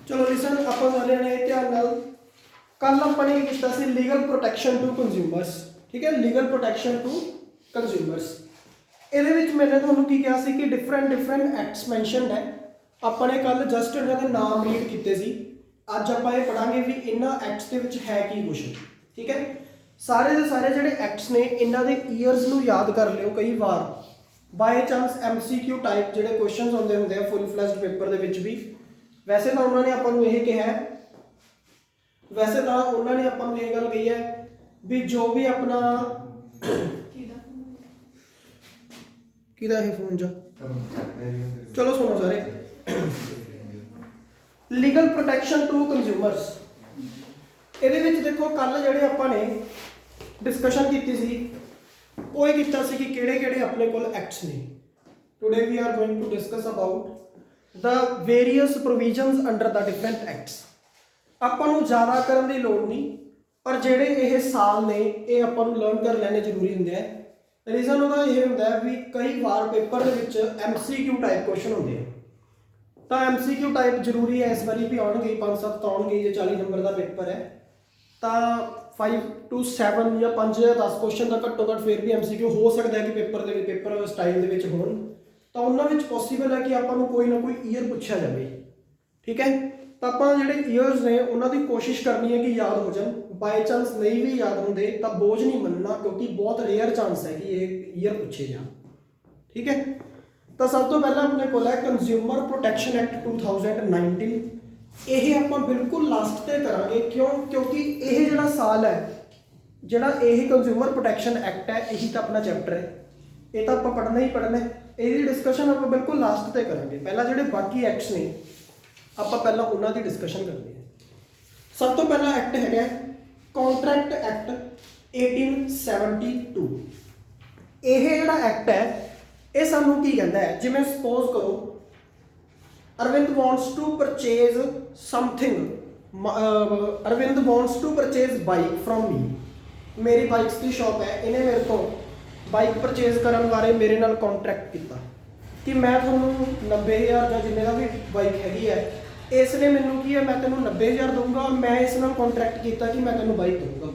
चलो लिसन ਆਪਾਂ ਸਾਰਿਆਂ ਨੇ ਧਿਆਨ ਨਾਲ ਕੱਲ ਆਪਾਂ ਨੇ ਕੀਤਾ ਸੀ ਲੀਗਲ ਪ੍ਰੋਟੈਕਸ਼ਨ ਟੂ ਕੰਜ਼ਿਊਮਰਸ। ਠੀਕ ਹੈ, ਲੀਗਲ ਪ੍ਰੋਟੈਕਸ਼ਨ ਟੂ ਕੰਜ਼ਿਊਮਰਸ। ਇਹਦੇ ਵਿੱਚ ਮੈंने ਤੁਹਾਨੂੰ ਕੀ ਕਿਹਾ ਸੀ ਕਿ ਡਿਫਰੈਂਟ ਐਕਟਸ ਮੈਂਸ਼ਨਡ ਹੈ। ਆਪਾਂ ਨੇ ਕੱਲ ਜਸਟ ਇਹਨਾਂ ਦੇ ਨਾਮ ਰੀਡ ਕੀਤੇ ਸੀ। ਅੱਜ ਆਪਾਂ ਇਹ ਪੜਾਂਗੇ ਵੀ ਇਹਨਾਂ ਐਕਟਸ ਦੇ ਵਿੱਚ ਹੈ ਕੀ ਕੁਛ। ਠੀਕ ਹੈ, ਸਾਰੇ ਦੇ ਸਾਰੇ ਜਿਹੜੇ ਐਕਟਸ ਨੇ ਇਹਨਾਂ ਦੇ ਈਅਰਸ ਨੂੰ ਯਾਦ ਕਰ ਲਿਓ। ਕਈ ਵਾਰ ਬਾਈ ਚਾਂਸ MCQ ਟਾਈਪ ਜਿਹੜੇ ਕੁਐਸਚਨਸ ਹੁੰਦੇ ਆ ਫੁੱਲ ਫਲੈਸ਼ਡ ਪੇਪਰ ਦੇ ਵਿੱਚ ਵੀ, वैसे तो उन्होंने अपन यही कहा है, वैसे तो उन्होंने अपन ये गल कही है भी जो भी अपना किदा है फोन जो चलो सुनो सारे लीगल प्रोटेक्शन टू कंज्यूमर्स। ਇਹਦੇ ਵਿੱਚ ਦੇਖੋ ਕੱਲ ਜਿਹੜੇ ਆਪਾਂ ਨੇ ਡਿਸਕਸ਼ਨ ਕੀਤੀ ਸੀ ਉਹ ਇਹ ਕੀਤਾ ਸੀ ਕਿ ਕਿਹੜੇ-ਕਿਹੜੇ ਆਪਣੇ ਕੋਲ ਐਕਟਸ ਨੇ। Today we are going to discuss about the various provisions under the different acts। ਆਪਾਂ ਨੂੰ ਜ਼ਿਆਦਾ ਕਰਨ ਦੀ ਲੋੜ ਨਹੀਂ, ਪਰ ਜਿਹੜੇ ਇਹ ਸਾਲ ਨੇ ਇਹ ਆਪਾਂ ਨੂੰ ਲਰਨ ਕਰ ਲੈਣੇ ਜ਼ਰੂਰੀ ਹੁੰਦੇ ਆ। ਰੀਜ਼ਨ ਉਹਦਾ ਇਹ ਹੁੰਦਾ ਹੈ ਵੀ ਕਈ ਵਾਰ ਪੇਪਰ ਦੇ ਵਿੱਚ MCQ ਟਾਈਪ ਕੁਐਸਚਨ ਹੁੰਦੇ ਆ, ਤਾਂ MCQ ਟਾਈਪ ਜ਼ਰੂਰੀ ਹੈ। ਇਸ ਵਾਰੀ ਵੀ ਆਉਣਗੇ 5-7 ਤਾਂ ਆਉਣਗੇ। ਜੇ 40 ਨੰਬਰ ਦਾ ਪੇਪਰ ਹੈ ਤਾਂ 5 to 7 ਜਾਂ 5 ਜਾਂ 10 ਕੁਐਸਚਨ ਦਾ ਘੱਟੋ ਘੱਟ ਫਿਰ ਵੀ MCQ ਹੋ ਸਕਦਾ ਹੈ ਕਿ ਪੇਪਰ ਸਟਾਈਲ ਦੇ ਵਿੱਚ ਹੋਣ। ਤਾਂ ਉਹਨਾਂ ਵਿੱਚ ਪੋਸੀਬਲ ਹੈ ਕਿ ਆਪਾਂ ਨੂੰ ਕੋਈ ਨਾ ਕੋਈ ਈਅਰ ਪੁੱਛਿਆ ਜਾਵੇ। ਠੀਕ ਹੈ, ਤਾਂ ਆਪਾਂ ਜਿਹੜੇ ਈਅਰਸ ਨੇ ਉਹਨਾਂ ਦੀ ਕੋਸ਼ਿਸ਼ ਕਰਨੀ ਹੈ ਕਿ ਯਾਦ ਹੋ ਜਾਣ। ਬਾਈ ਚਾਂਸ ਨਹੀਂ ਵੀ ਯਾਦ ਹੁੰਦੇ ਤਾਂ ਬੋਝ ਨਹੀਂ ਮੰਨਣਾ, ਕਿਉਂਕਿ ਬਹੁਤ ਰੇਅਰ ਚਾਂਸ ਹੈ ਕਿ ਇਹ ਈਅਰ ਪੁੱਛੇ ਜਾਣ। ਠੀਕ ਹੈ, ਤਾਂ ਸਭ ਤੋਂ ਪਹਿਲਾਂ ਆਪਣੇ ਕੋਲ ਹੈ ਕੰਜ਼ਿਊਮਰ ਪ੍ਰੋਟੈਕਸ਼ਨ ਐਕਟ 2019। ਇਹ ਆਪਾਂ ਬਿਲਕੁਲ ਲਾਸਟ ਤੇ ਕਰਾਂਗੇ। ਕਿਉਂਕਿ ਇਹ ਜਿਹੜਾ ਸਾਲ ਹੈ, ਜਿਹੜਾ ਇਹ ਕੰਜ਼ਿਊਮਰ ਪ੍ਰੋਟੈਕਸ਼ਨ ਐਕਟ ਹੈ, ਇਹੀ ਤਾਂ ਆਪਣਾ ਚੈਪਟਰ ਹੈ। ਇਹ ਤਾਂ ਆਪਾਂ ਪੜ੍ਹਨਾ ਹੀ ਪੜ੍ਹਨਾ ਹੈ। ਇਹਦੀ ਡਿਸਕਸ਼ਨ ਆਪਾਂ ਬਿਲਕੁਲ ਲਾਸਟ ਤੇ ਕਰਾਂਗੇ। ਪਹਿਲਾਂ ਜਿਹੜੇ ਬਾਕੀ ਐਕਟਸ ਨੇ ਆਪਾਂ ਪਹਿਲਾਂ ਉਹਨਾਂ ਦੀ ਡਿਸਕਸ਼ਨ ਕਰਦੇ ਹਾਂ। ਸਭ ਤੋਂ ਪਹਿਲਾ ਐਕਟ ਹੈਗਾ ਕੰਟਰੈਕਟ ਐਕਟ 1872। ਇਹ ਜਿਹੜਾ ਐਕਟ ਹੈ ਇਹ ਸਾਨੂੰ ਕੀ ਕਹਿੰਦਾ ਹੈ, ਜਿਵੇਂ ਸਪੋਜ਼ ਕਰੋ Arvind wants to purchase something, Arvind wants to purchase bike from me. ਮੇਰੀ ਬਾਈਕਸ ਦੀ ਸ਼ਾਪ ਹੈ, ਇਹਨੇ ਮੇਰੇ ਤੋਂ ਬਾਈਕ ਪਰਚੇਜ਼ ਕਰਨ ਬਾਰੇ ਮੇਰੇ ਨਾਲ ਕੰਟਰੈਕਟ ਕੀਤਾ ਕਿ ਮੈਂ ਤੁਹਾਨੂੰ 90,000 ਜਾਂ ਜਿੰਨੇ ਦਾ ਵੀ ਬਾਈਕ ਹੈਗੀ ਹੈ, ਇਸ ਨੇ ਮੈਨੂੰ ਕੀ ਹੈ ਮੈਂ ਤੈਨੂੰ 90,000 ਦਊਂਗਾ ਔਰ ਮੈਂ ਇਸ ਨਾਲ ਕੰਟਰੈਕਟ ਕੀਤਾ ਕਿ ਮੈਂ ਤੈਨੂੰ ਬਾਈਕ ਦਊਂਗਾ।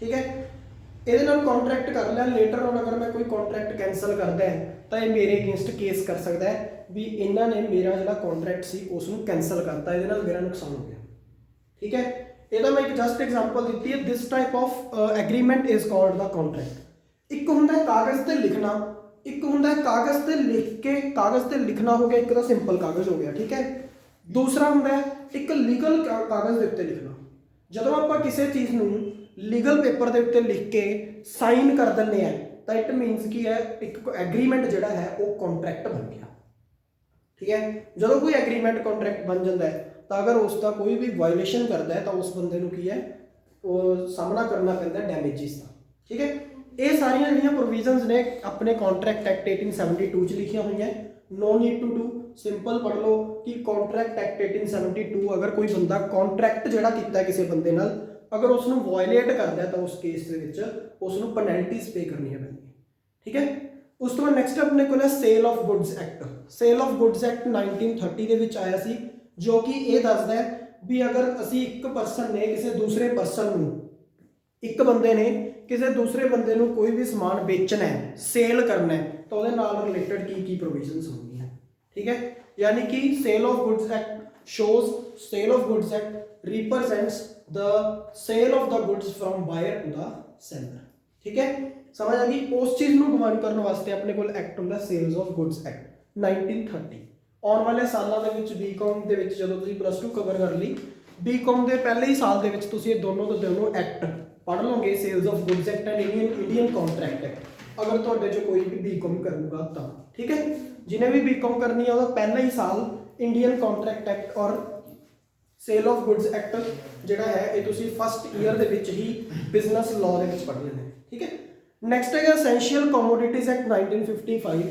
ਠੀਕ ਹੈ, ਇਹਦੇ ਨਾਲ ਕੰਟਰੈਕਟ ਕਰ ਲਿਆ। ਲੇਟਰ ਔਨ ਅਗਰ ਮੈਂ ਕੋਈ ਕੰਟਰੈਕਟ ਕੈਂਸਲ ਕਰਦਾ ਹੈ ਤਾਂ ਇਹ ਮੇਰੇ ਅਗੇਂਸਟ ਕੇਸ ਕਰ ਸਕਦਾ ਹੈ ਵੀ ਇਹਨਾਂ ਨੇ ਮੇਰਾ ਜਿਹੜਾ ਕੰਟਰੈਕਟ ਸੀ ਉਸ ਨੂੰ ਕੈਂਸਲ ਕਰਤਾ, ਇਹਦੇ ਨਾਲ ਮੇਰਾ ਨੁਕਸਾਨ ਹੋ ਗਿਆ। ਠੀਕ ਹੈ, ਇਹਦਾ ਮੈਂ ਇੱਕ ਜਸਟ ਐਗਜ਼ਾਮਪਲ ਦਿੱਤੀ ਹੈ। This type of agreement is called the contract. ਇੱਕ ਹੁੰਦਾ ਹੈ ਕਾਗਜ਼ ਤੇ ਲਿਖਣਾ, ਇੱਕ ਹੁੰਦਾ ਹੈ ਕਾਗਜ਼ ਤੇ ਲਿਖ ਕੇ, ਕਾਗਜ਼ ਤੇ ਲਿਖਣਾ ਹੋ ਗਿਆ, ਇੱਕ ਤਾਂ ਸਿੰਪਲ ਕਾਗਜ਼ ਹੋ ਗਿਆ। ਠੀਕ ਹੈ, ਦੂਸਰਾ ਹੁੰਦਾ ਹੈ ਇੱਕ ਲੀਗਲ ਕਾਗਜ਼ ਦੇ ਉੱਤੇ ਲਿਖਣਾ। ਜਦੋਂ ਆਪਾਂ ਕਿਸੇ ਚੀਜ਼ ਨੂੰ ਲੀਗਲ ਪੇਪਰ ਦੇ ਉੱਤੇ ਲਿਖ ਕੇ ਸਾਈਨ ਕਰ ਦਿੰਦੇ ਆ ਤਾਂ ਇਟ ਮੀਨਸ ਕੀ ਹੈ, ਇੱਕ ਐਗਰੀਮੈਂਟ ਜਿਹੜਾ ਹੈ ਉਹ ਕੰਟਰੈਕਟ ਬਣ ਗਿਆ। ਠੀਕ ਹੈ, ਜਦੋਂ ਕੋਈ ਐਗਰੀਮੈਂਟ ਕੰਟਰੈਕਟ ਬਣ ਜਾਂਦਾ ਹੈ ਤਾਂ ਅਗਰ ਉਸ ਦਾ ਕੋਈ ਵੀ ਵਾਇਓਲੇਸ਼ਨ ਕਰਦਾ ਹੈ ਤਾਂ ਉਸ ਬੰਦੇ ਨੂੰ ਕੀ ਹੈ ਉਹ ਸਾਹਮਣਾ ਕਰਨਾ ਪੈਂਦਾ ਡੈਮੇਜਿਸ ਦਾ। ਠੀਕ ਹੈ, ਇਹ ਸਾਰੀਆਂ ਜਿਹੜੀਆਂ ਪ੍ਰੋਵੀਜ਼ਨਸ ਨੇ ਆਪਣੇ ਕੰਟਰੈਕਟ ਐਕਟ 1872 ਚ ਲਿਖੀਆਂ ਹੋਈਆਂ। No need to do, simple ਪੜ੍ਹ ਲਓ ਕਿ ਕੰਟਰੈਕਟ ਐਕਟ 1872 ਅਗਰ ਕੋਈ ਬੰਦਾ ਕੰਟਰੈਕਟ ਜਿਹੜਾ ਕੀਤਾ ਕਿਸੇ ਬੰਦੇ ਨਾਲ ਅਗਰ ਉਸ ਨੂੰ ਵਾਇਲੇਟ ਕਰਦਾ ਤਾਂ ਉਸ ਕੇਸ ਦੇ ਵਿੱਚ ਉਸ ਨੂੰ ਪੈਨਲਟੀਜ਼ ਪੇ ਕਰਨੀਆਂ ਪੈਂਦੀਆਂ। ਠੀਕ ਹੈ, ਉਸ ਤੋਂ ਬਾਅਦ ਨੈਕਸਟ ਆਪਣੇ ਕੋਲ ਹੈ sale of goods act. Sale of goods act 1930 ਦੇ ਵਿੱਚ ਆਇਆ ਸੀ, ਜੋ ਕਿ ਇਹ ਦੱਸਦਾ ਹੈ ਵੀ ਅਗਰ ਅਸੀਂ ਇੱਕ ਪਰਸਨ ਨੇ ਕਿਸੇ ਦੂਸਰੇ ਪਰਸਨ ਨੂੰ, ਇੱਕ ਬੰਦੇ ਨੇ ਕਿਸੇ ਦੂਸਰੇ ਬੰਦੇ ਨੂੰ ਕੋਈ ਵੀ ਸਮਾਨ ਵੇਚਣਾ ਹੈ, ਸੇਲ ਕਰਨਾ ਹੈ, ਤਾਂ ਉਹਦੇ ਨਾਲ ਰਿਲੇਟਡ ਕੀ ਪ੍ਰੋਵੀਜ਼ਨਸ ਹੋਣਗੀਆਂ। ਠੀਕ ਹੈ, ਯਾਨੀ ਕਿ sale of goods act shows sale of goods act represents the sale of the goods from buyer to the seller। ਠੀਕ ਹੈ, ਸਮਝ ਆ ਗਈ। ਉਸ ਚੀਜ਼ ਨੂੰ ਡਿਮਾਂਡ ਕਰਨ ਵਾਸਤੇ ਆਪਣੇ ਕੋਲ ਐਕਟ ਹੁੰਦਾ ਸੇਲਸ ਆਫ ਗੁੱਡਸ ਐਕਟ 1930। ਆਉਣ ਵਾਲੇ ਸਾਲਾਂ ਦੇ ਵਿੱਚ BCom ਦੇ ਵਿੱਚ ਜਦੋਂ ਤੁਸੀਂ +2 ਕਵਰ ਕਰ ਲਈ, BCom ਦੇ ਪਹਿਲੇ ਹੀ ਸਾਲ ਦੇ ਵਿੱਚ ਤੁਸੀਂ ਇਹ ਦੋਨੋਂ ਐਕਟ ਪੜ੍ਹ ਲਓਗੇ, sales of goods act and Indian contract act. ਅਗਰ ਤੁਹਾਡੇ 'ਚ ਕੋਈ ਵੀ BCom ਕਰੂਗਾ ਤਾਂ ਠੀਕ ਹੈ, ਜਿਹਨੇ ਵੀ BCom ਕਰਨੀ ਹੈ ਉਹਦਾ ਪਹਿਲਾ ਹੀ ਸਾਲ ਇੰਡੀਅਨ ਕੰਟਰੈਕਟ ਐਕਟ ਔਰ ਸੇਲ ਆਫ ਗੁੱਡਸ ਐਕਟ ਜਿਹੜਾ ਹੈ ਇਹ ਤੁਸੀਂ ਫਸਟ ਈਅਰ ਦੇ ਵਿੱਚ ਹੀ ਬਿਜ਼ਨਸ ਲਾਅ ਦੇ ਵਿੱਚ ਪੜ੍ਹ ਲੈਣਾ ਹੈ। ਠੀਕ ਹੈ, ਨੈਕਸਟ ਹੈਗਾ essential commodities act 1955।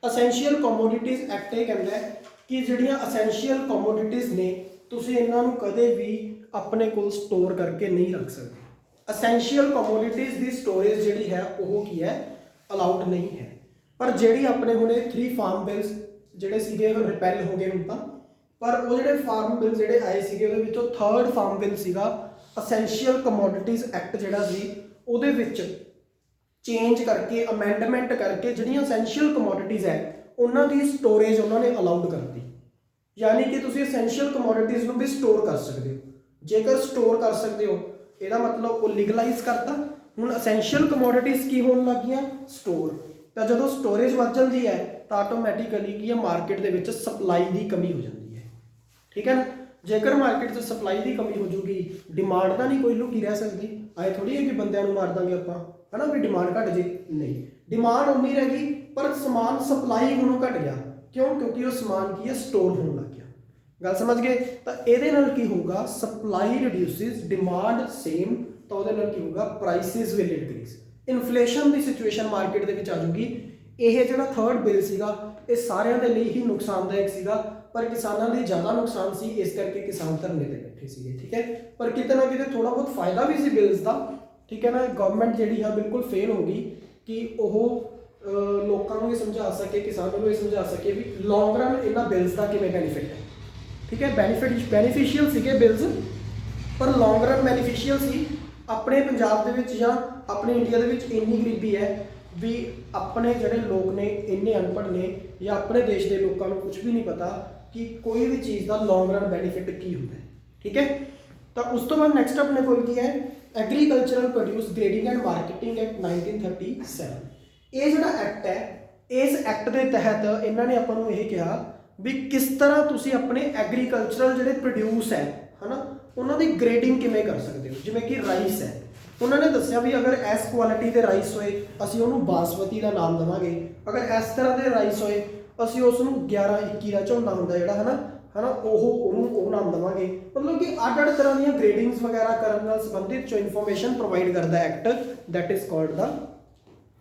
Essential commodities act ਇਹ ਕਹਿੰਦਾ ਹੈ ਕਿ ਜਿਹੜੀਆਂ ਅਸੈਂਸ਼ੀਅਲ ਕਮੋਡਿਟੀਜ਼ ਨੇ ਤੁਸੀਂ ਇਹਨਾਂ ਨੂੰ ਕਦੇ ਵੀ ਆਪਣੇ ਕੋਲ ਸਟੋਰ ਕਰਕੇ ਨਹੀਂ ਰੱਖ ਸਕਦੇ। ਅਸੈਂਸ਼ੀਅਲ ਕਮੋਡਿਟੀਜ਼ ਦੀ ਸਟੋਰੇਜ ਜਿਹੜੀ ਹੈ ਉਹ ਕੀ ਹੈ, ਅਲਾਉਡ ਨਹੀਂ ਹੈ। ਪਰ ਜਿਹੜੀ ਆਪਣੇ ਹੁਣੇ 3 ਫਾਰਮ ਬਿਲਸ ਜਿਹੜੇ ਸੀਗੇ ਰਿਪੈਲ ਹੋ ਗਏ ਹੁਣ ਤਾਂ, ਪਰ ਉਹ ਜਿਹੜੇ ਫਾਰਮ ਬਿੱਲ ਜਿਹੜੇ ਆਏ ਸੀਗੇ ਉਹਦੇ ਵਿੱਚੋਂ ਥਰਡ ਫਾਰਮ ਬਿੱਲ ਸੀਗਾ ਅਸੈਂਸ਼ੀਅਲ ਕਮੋਡਿਟੀਜ਼ ਐਕਟ ਜਿਹੜਾ ਸੀ ਉਹਦੇ ਵਿੱਚ ਚੇਂਜ ਕਰਕੇ ਅਮੈਂਡਮੈਂਟ ਕਰਕੇ ਜਿਹੜੀਆਂ ਅਸੈਂਸ਼ੀਅਲ ਕਮੋਡਿਟੀਜ਼ ਹੈ ਉਹਨਾਂ ਦੀ ਸਟੋਰੇਜ ਉਹਨਾਂ ਨੇ ਅਲਾਉਡ ਕਰਤੀ। ਯਾਨੀ ਕਿ ਤੁਸੀਂ ਅਸੈਂਸ਼ੀਅਲ ਕਮੋਡਿਟੀਜ਼ ਨੂੰ ਵੀ ਸਟੋਰ ਕਰ ਸਕਦੇ ਹੋ। ਜੇਕਰ ਸਟੋਰ ਕਰ ਸਕਦੇ ਹੋ ਇਹਦਾ ਮਤਲਬ ਉਹ ਲੀਗਲਾਈਜ਼ ਕਰਤਾ। ਹੁਣ ਅਸੈਂਸ਼ੀਅਲ ਕਮੋਡਿਟੀਜ਼ ਕੀ ਹੋਣ ਲੱਗ ਗਈਆਂ? ਸਟੋਰ। ਤਾਂ ਜਦੋਂ ਸਟੋਰੇਜ ਵੱਧ ਜਾਂਦੀ ਹੈ ਤਾਂ ਆਟੋਮੈਟਿਕਲੀ ਕੀ ਹੈ ਮਾਰਕੀਟ ਦੇ ਵਿੱਚ ਸਪਲਾਈ ਦੀ ਕਮੀ ਹੋ ਜਾਂਦੀ ਹੈ। ਠੀਕ ਹੈ ਨਾ। ਜੇਕਰ ਮਾਰਕੀਟ 'ਚ ਸਪਲਾਈ ਦੀ ਕਮੀ ਹੋ ਜੂਗੀ ਡਿਮਾਂਡ ਤਾਂ ਨਹੀਂ ਕੋਈ ਲੁਕੀ ਰਹਿ ਸਕਦੀ। ਆਏ ਥੋੜੀ ਹੈ ਕਿ ਬੰਦਿਆਂ ਨੂੰ ਮਾਰ ਦਾਂਗੇ ਆਪਾਂ ਹੈ ਨਾ ਵੀ ਡਿਮਾਂਡ ਘਟ ਜੇ, ਨਹੀਂ ਡਿਮਾਂਡ ਉਨੀ ਰਹਿ ਗਈ ਪਰ ਸਮਾਨ ਸਪਲਾਈ ਹੁਣ ਘਟ ਗਿਆ। ਕਿਉਂ? ਕਿਉਂਕਿ ਉਹ ਸਮਾਨ ਕੀ ਹੈ ਸਟੋਰ ਹੋਣ ਲੱਗ ਗਿਆ। ਗੱਲ ਸਮਝ ਗਏ? ਤਾਂ ਇਹਦੇ ਨਾਲ ਕੀ ਹੋਊਗਾ ਸਪਲਾਈ ਰਿਡਿਊਸਿਸ ਡਿਮਾਂਡ ਸੇਮ, ਤਾਂ ਉਹਦੇ ਨਾਲ ਕੀ ਹੋਊਗਾ prices will increase. Inflation the situation market ਦੇ ਵਿੱਚ ਆ ਜੂਗੀ। ਇਹ ਜਿਹੜਾ ਥਰਡ ਬਿੱਲ ਸੀਗਾ ਇਹ ਸਾਰਿਆਂ ਦੇ ਲਈ ਹੀ ਨੁਕਸਾਨਦਾਇਕ ਸੀਗਾ ਪਰ ਕਿਸਾਨਾਂ ਲਈ ਜ਼ਿਆਦਾ ਨੁਕਸਾਨ ਸੀ, ਇਸ ਕਰਕੇ ਕਿਸਾਨ ਧਰਨੇ ਤੇ ਬੈਠੇ ਸੀਗੇ। ਠੀਕ ਹੈ, ਪਰ ਕਿਤੇ ਨਾ ਕਿਤੇ ਥੋੜਾ ਬਹੁਤ ਫਾਇਦਾ ਵੀ ਸੀ ਬਿੱਲਸ ਦਾ। ਠੀਕ ਹੈ ਨਾ। ਗਵਰਨਮੈਂਟ ਜਿਹੜੀ ਆ ਬਿਲਕੁਲ ਫੇਲ ਹੋ ਗਈ ਕਿ ਉਹ ਲੋਕਾਂ ਨੂੰ ਇਹ ਸਮਝਾ ਸਕੇ, ਕਿਸਾਨਾਂ ਨੂੰ ਇਹ ਸਮਝਾ ਸਕੇ ਵੀ ਲੌਂਗ ਰਨ ਇਹਨਾਂ ਬਿੱਲਸ ਦਾ ਕਿਵੇਂ ਬੈਨੀਫਿਟ ਹੈ। ਠੀਕ ਹੈ, ਬੈਨੀਫਿਸ਼ੀਅਲ ਸੀਗੇ ਬਿੱਲਸ ਪਰ ਲੌਂਗ ਰਨ ਬੈਨੀਫਿਸ਼ੀਅਲ ਸੀ। ਆਪਣੇ ਪੰਜਾਬ ਦੇ ਵਿੱਚ ਜਾਂ ਆਪਣੇ ਇੰਡੀਆ ਦੇ ਵਿੱਚ ਇੰਨੀ ਗਰੀਬੀ ਹੈ ਵੀ ਆਪਣੇ ਜਿਹੜੇ ਲੋਕ ਨੇ ਇੰਨੇ ਅਨਪੜ੍ਹ ਨੇ ਜਾਂ ਆਪਣੇ ਦੇਸ਼ ਦੇ ਲੋਕਾਂ ਨੂੰ ਕੁਝ ਵੀ ਨਹੀਂ ਪਤਾ ਕਿ ਕੋਈ ਵੀ ਚੀਜ਼ ਦਾ ਲੌਂਗ ਰਨ ਬੈਨੀਫਿਟ ਕੀ ਹੁੰਦਾ ਹੈ। ਠੀਕ ਹੈ, ਤਾਂ ਉਸ ਤੋਂ ਬਾਅਦ ਨੈਕਸਟ ਆਪਣੇ ਕੋਲ ਕੀ ਹੈ agricultural produce grading and marketing act 1937। ਇਹ ਜਿਹੜਾ ਐਕਟ ਹੈ ਇਸ ਐਕਟ ਦੇ ਤਹਿਤ ਇਹਨਾਂ ਨੇ ਆਪਾਂ ਨੂੰ ਇਹ ਕਿਹਾ ਵੀ ਕਿਸ ਤਰ੍ਹਾਂ ਤੁਸੀਂ ਆਪਣੇ ਐਗਰੀਕਲਚਰਲ ਜਿਹੜੇ ਪ੍ਰੋਡਿਊਸ ਹੈ ਹਨਾ ਉਹਨਾਂ ਦੀ ਗ੍ਰੇਡਿੰਗ ਕਿਵੇਂ ਕਰ ਸਕਦੇ ਹੋ। ਜਿਵੇਂ ਕਿ ਰਾਈਸ ਹੈ, ਉਹਨਾਂ ਨੇ ਦੱਸਿਆ ਵੀ ਅਗਰ ਇਸ ਕੁਆਲਿਟੀ ਦੇ ਰਾਈਸ ਹੋਏ ਅਸੀਂ ਉਹਨੂੰ ਬਾਸਮਤੀ ਦਾ ਨਾਮ ਦੇਵਾਂਗੇ, ਅਗਰ ਇਸ ਤਰ੍ਹਾਂ ਦੇ ਰਾਈਸ ਹੋਏ ਅਸੀਂ ਉਸ ਨੂੰ 11-21 ਦਾ ਝੋਨਾ ਹੁੰਦਾ ਜਿਹੜਾ ਹਨਾ ਉਹਨੂੰ ਉਹ ਨਾਮ ਦੇਵਾਂਗੇ। ਮਤਲਬ ਕਿ ਅੱਡ-ਅੱਡ ਤਰ੍ਹਾਂ ਦੀਆਂ ਗ੍ਰੇਡਿੰਗਸ ਵਗੈਰਾ ਕਰਨ ਨਾਲ ਸੰਬੰਧਿਤ ਜੋ ਇਨਫੋਰਮੇਸ਼ਨ ਪ੍ਰੋਵਾਈਡ ਕਰਦਾ act that is called the